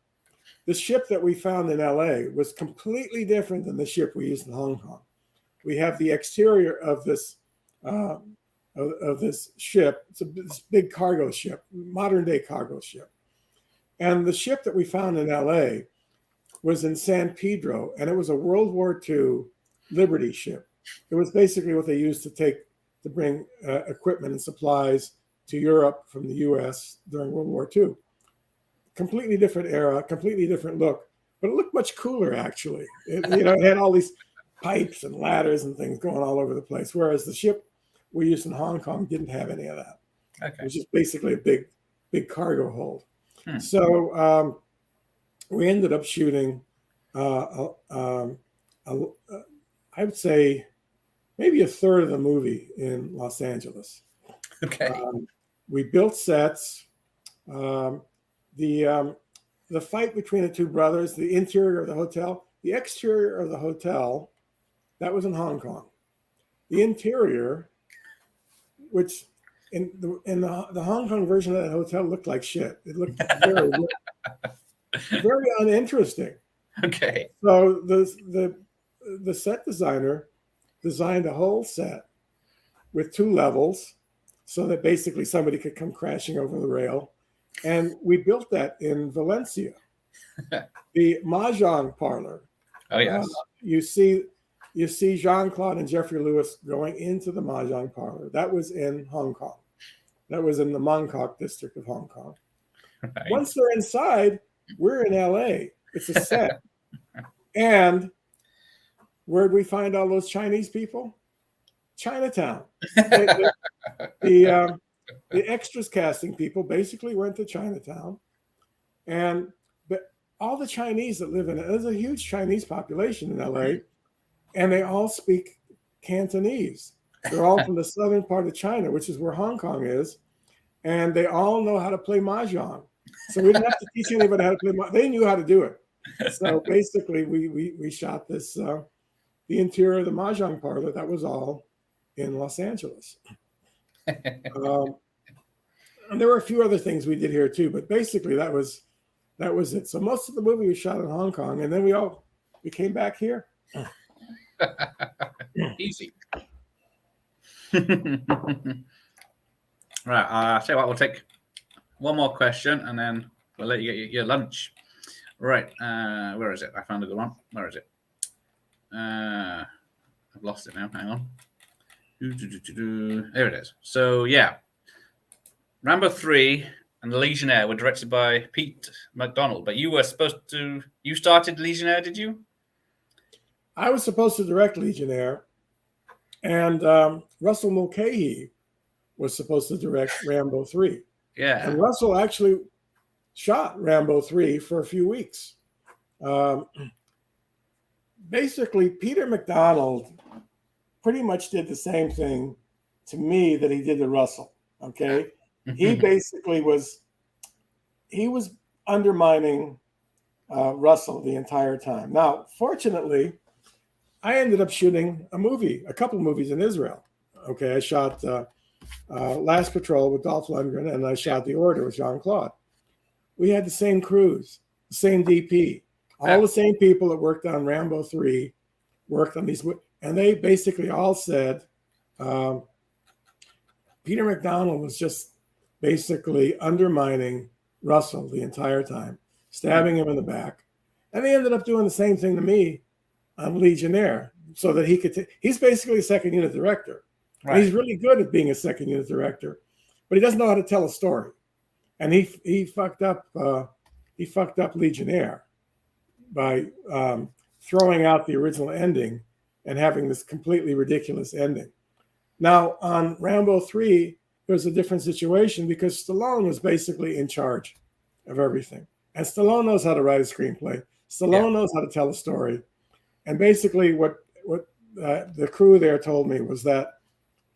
The ship that we found in LA was completely different than the ship we used in Hong Kong. We have the exterior of this ship. It's this big cargo ship, modern day cargo ship. And the ship that we found in LA was in San Pedro, and it was a World War II Liberty ship. It was basically what they used to bring equipment and supplies to Europe from the US during World War II. Completely different era, completely different look, but it looked much cooler actually. It had all these pipes and ladders and things going all over the place, whereas the ship we used in Hong Kong didn't have any of that. Okay. It was just basically a big cargo hold. Hmm. So we ended up shooting, I would say, maybe a third of the movie in Los Angeles. Okay. We built sets. The fight between the two brothers, the interior of the hotel, the exterior of the hotel, that was in Hong Kong. The interior, which in the Hong Kong version of that hotel looked like shit. It looked very, very uninteresting. Okay. So the set designer designed a whole set with 2 levels so that basically somebody could come crashing over the rail. And we built that in Valencia. The Mahjong parlor. Oh, yes. You see Jean-Claude and Jeffrey Lewis going into the Mahjong parlor. That was in Hong Kong. That was in the Mongkok district of Hong Kong. Right. Once they're inside, we're in LA. It's a set. And where'd we find all those Chinese people? Chinatown. The extras casting people basically went to Chinatown, and all the Chinese that live in it, there's a huge Chinese population in LA, and they all speak Cantonese. They're all from the southern part of China, which is where Hong Kong is, and they all know how to play Mahjong. So we didn't have to teach anybody how to play Mahjong. They knew how to do it. So basically, we shot this, the interior of the Mahjong parlor. That was all in Los Angeles. And there were a few other things we did here too, but basically that was it. So most of the movie was shot in Hong Kong, and then we came back here. Easy. Right. I'll tell you what, we'll take one more question and then we'll let you get your lunch. Right. Where is it? I found a good one. Where is it? I've lost it now. Hang on. There it is. So, yeah. Rambo 3 and Legionnaire were directed by Pete McDonald, but you started Legionnaire, did you? I was supposed to direct Legionnaire, and Russell Mulcahy was supposed to direct Rambo 3. Yeah. And Russell actually shot Rambo 3 for a few weeks. Basically, Peter McDonald pretty much did the same thing to me that he did to Russell, okay? He basically was undermining Russell the entire time. Now, fortunately, I ended up shooting a couple of movies in Israel. Okay, I shot Last Patrol with Dolph Lundgren, and I shot The Order with Jean-Claude. We had the same crews, the same DP, all the same people that worked on Rambo 3 worked on these, and they basically all said Peter McDonald was just basically undermining Russell the entire time, stabbing him in the back. And they ended up doing the same thing to me on Legionnaire, so that he could he's basically a second unit director. Right. And he's really good at being a second unit director, but he doesn't know how to tell a story. And he fucked up Legionnaire by throwing out the original ending and having this completely ridiculous ending. Now on Rambo 3, there was a different situation because Stallone was basically in charge of everything. And Stallone knows how to write a screenplay. Stallone knows how to tell a story. And basically what the crew there told me was that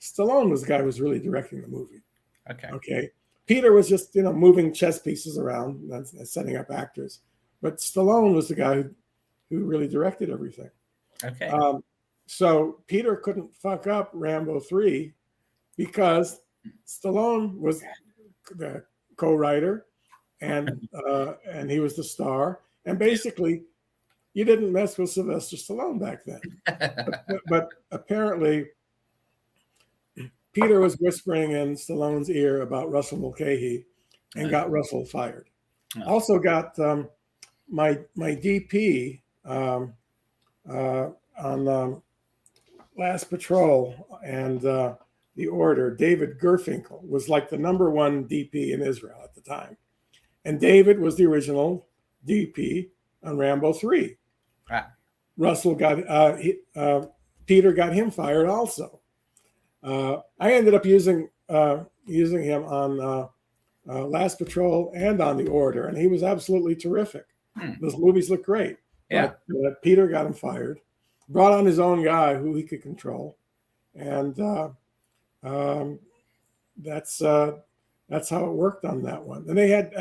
Stallone was the guy who was really directing the movie. Okay. Peter was just, moving chess pieces around and setting up actors. But Stallone was the guy who really directed everything. Okay. So Peter couldn't fuck up Rambo 3 because Stallone was the co-writer and he was the star. And basically, you didn't mess with Sylvester Stallone back then. but apparently, Peter was whispering in Stallone's ear about Russell Mulcahy and got Russell fired. Also got my DP on Last Patrol and The Order, David Gerfinkel, was like the #1 DP in Israel at the time. And David was the original DP, on Rambo 3. Ah. Russell got Peter got him fired also. I ended up using him on Last Patrol and on The Order, and he was absolutely terrific. Those movies look great. Yeah. But Peter got him fired, brought on his own guy who he could control, and that's how it worked on that one. And they had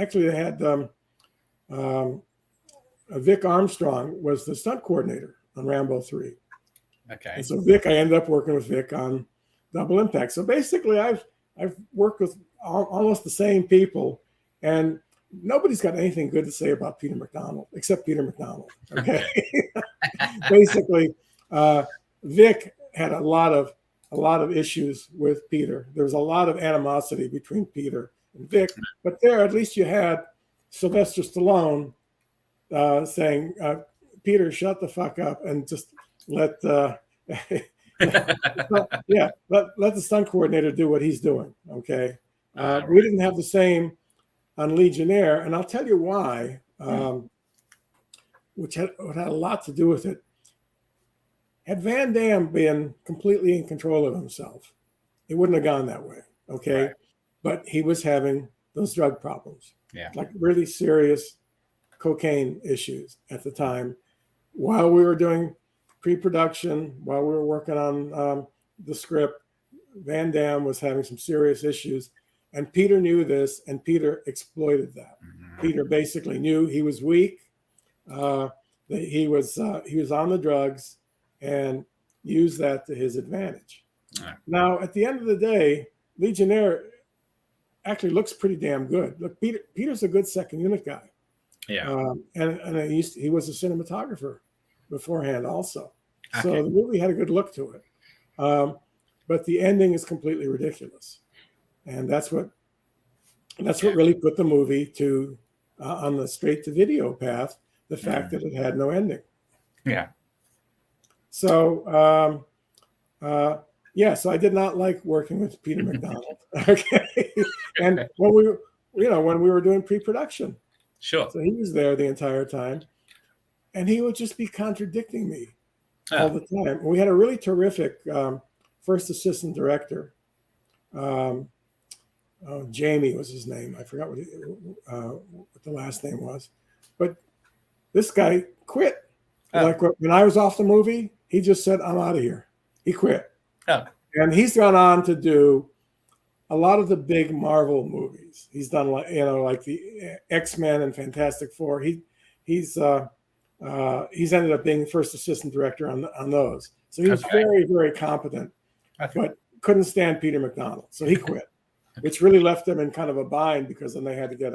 Vic Armstrong was the stunt coordinator on Rambo 3. Okay. And so I ended up working with Vic on Double Impact. So basically, I've worked with almost the same people, and nobody's got anything good to say about Peter McDonald except Peter McDonald. Okay. Basically, Vic had a lot of issues with Peter. There was a lot of animosity between Peter and Vic, but there at least you had Sylvester Stallone saying, "Peter, shut the fuck up and just let let the stunt coordinator do what he's doing." Okay, we didn't have the same on Legionnaire, and I'll tell you why, which had a lot to do with it. Had Van Damme been completely in control of himself, it wouldn't have gone that way. Okay, right. But he was having those drug problems, like really serious cocaine issues at the time. While we were doing pre-production, while we were working on the script, Van Damme was having some serious issues, and Peter knew this, and Peter exploited that. Peter basically knew he was weak, that he was on the drugs, and used that to his advantage. Right. Now, at the end of the day, Legionnaire actually looks pretty damn good. Look, Peter's a good second unit guy. Yeah, and he was a cinematographer beforehand also. Okay. So the movie had a good look to it. But the ending is completely ridiculous. And that's what really put the movie to on the straight to video path, the fact that it had no ending. Yeah. So so I did not like working with Peter McDonald. Okay. And when we were doing pre-production. Sure. So he was there the entire time, and he would just be contradicting me all the time. We had a really terrific first assistant director. Jamie was his name. I forgot what the last name was, but this guy quit. Like when I was off the movie, he just said, "I'm out of here." He quit, and he's gone on to do a lot of the big Marvel movies. He's done like the X-Men and Fantastic Four. He's ended up being first assistant director on those. So he was very, very competent, but couldn't stand Peter McDonald. So he quit, which really left them in kind of a bind because then they had to get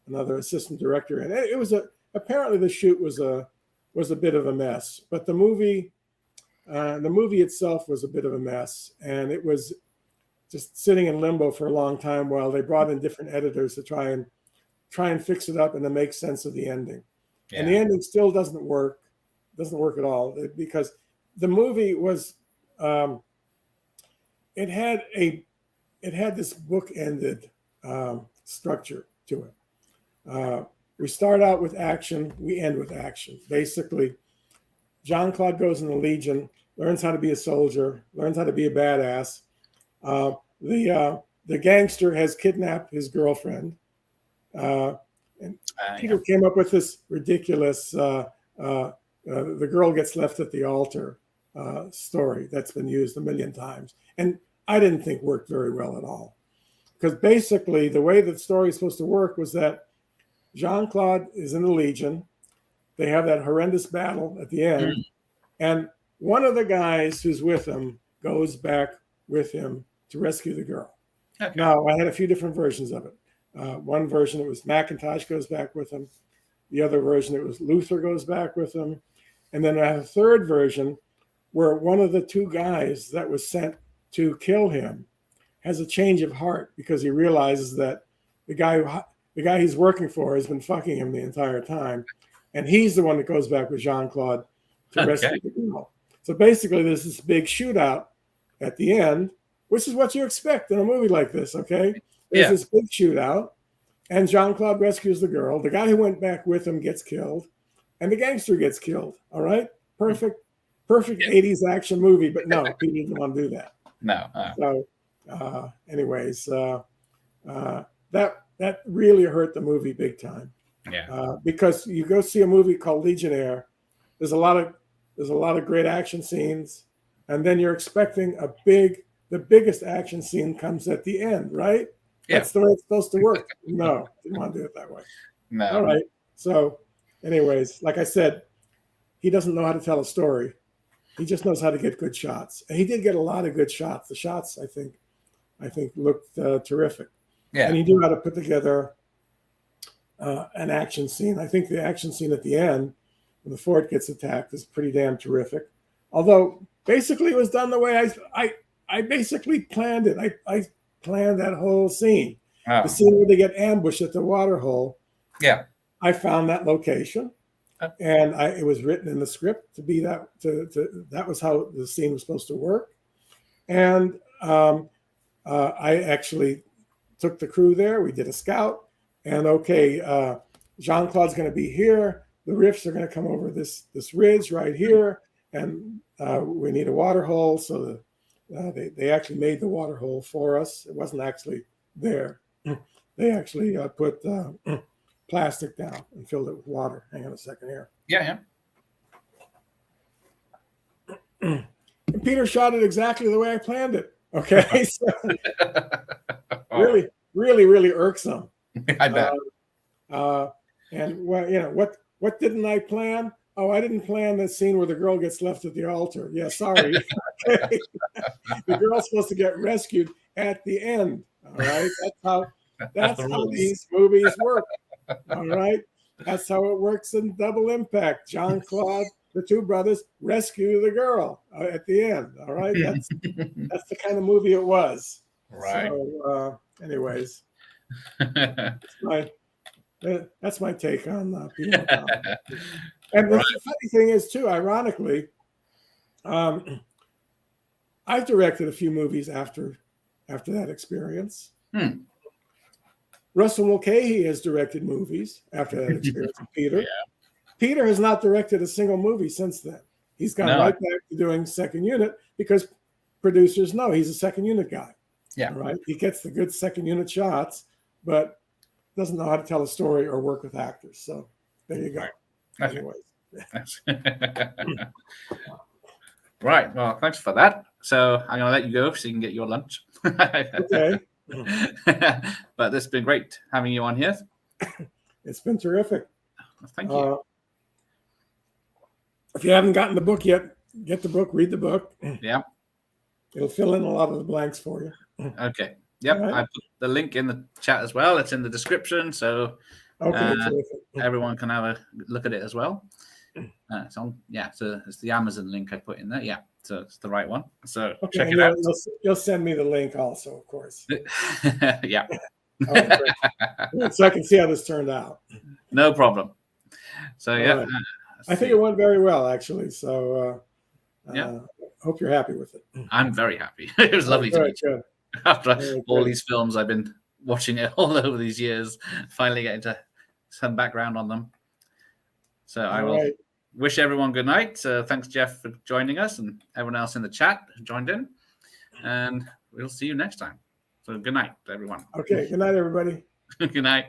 another assistant director. And it was apparently the shoot was a bit of a mess, but the movie itself was a bit of a mess, and it was just sitting in limbo for a long time while they brought in different editors to try and fix it up and to make sense of the ending. Yeah. And the ending still doesn't work at all, because the movie was it had this book-ended structure to it. We start out with action, we end with action. Basically, Jean-Claude goes in the Legion, learns how to be a soldier, learns how to be a badass. The gangster has kidnapped his girlfriend, and Peter came up with this ridiculous the girl gets left at the altar story that's been used a million times, and I didn't think worked very well at all, because basically the way the story is supposed to work was that Jean-Claude is in the Legion. They have that horrendous battle at the end, and one of the guys who's with him goes back with him to rescue the girl. Okay. Now, I had a few different versions of it. One version, it was Macintosh goes back with him. The other version, it was Luther goes back with him. And then I have a third version where one of the two guys that was sent to kill him has a change of heart because he realizes that the guy he's working for has been fucking him the entire time. And he's the one that goes back with Jean-Claude to rescue the girl. So basically, there's this big shootout at the end, which is what you expect in a movie like this, okay? There's this big shootout, and Jean-Claude rescues the girl. The guy who went back with him gets killed. and the gangster gets killed. All right, perfect 80s action movie, but no, Peter didn't want to do that. No. So, anyways, that really hurt the movie big time. Yeah. Because you go see a movie called Legionnaire, there's a lot of great action scenes, and then you're expecting the biggest action scene comes at the end, right? Yeah. That's the way it's supposed to work. No, didn't want to do it that way. No. All right. So, anyways, like I said, he doesn't know how to tell a story. He just knows how to get good shots. And he did get a lot of good shots. The shots, I think looked terrific. Yeah. And he knew how to put together an action scene. I think the action scene at the end, when the fort gets attacked, is pretty damn terrific. Although basically it was done the way I basically planned it. I planned that whole scene. Oh. The scene where they get ambushed at the water hole. Yeah. I found that location, and it was written in the script to be that. That was how the scene was supposed to work. And I actually took the crew there. We did a scout, and Jean-Claude's going to be here. The riffs are going to come over this ridge right here, and we need a water hole. So they actually made the water hole for us. It wasn't actually there. They actually put plastic down and filled it with water. Hang on a second here. Yeah. And Peter shot it exactly the way I planned it. Okay, so really irksome. I bet. And what didn't I plan? Oh, I didn't plan the scene where the girl gets left at the altar. Yeah, sorry. Okay. The girl's supposed to get rescued at the end. All right, that's how these movies work. All right, that's how it works in Double Impact. Jean-Claude, the two brothers, rescue the girl at the end. All right, that's the kind of movie it was. Right. So, anyways, that's my take on Penal Colony. And the funny thing is, too, ironically, I've directed a few movies after that experience. Russell Mulcahy has directed movies after that experience with Peter. Yeah. Peter has not directed a single movie since then. He's gone right back to doing second unit because producers know he's a second unit guy. Yeah. Right. He gets the good second unit shots, but doesn't know how to tell a story or work with actors. So there you go. Right. Anyways. Right. Well, thanks for that. So I'm going to let you go so you can get your lunch. Okay. But it's been great having you on here. It's been terrific. Thank you. If you haven't gotten the book yet, get the book, read the book. Yeah. It'll fill in a lot of the blanks for you. Okay. Yep. Right. I put the link in the chat as well. It's in the description. So terrific. everyone can have a look at it as well. It's on. Yeah. So it's the Amazon link I put in there. Yeah. So it's the right one. So check it out. You'll send me the link also, of course. Yeah. Right, so I can see how this turned out. No problem. So yeah. Right. I think it went very well, actually. So hope you're happy with it. I'm very happy. It was lovely to meet you. After all these films, I've been watching it all over these years, finally getting to some background on them. So I will wish everyone good night. Thanks, Jeff, for joining us, and everyone else in the chat who joined in. And we'll see you next time. So good night, everyone. Okay. Good night, everybody. Good night.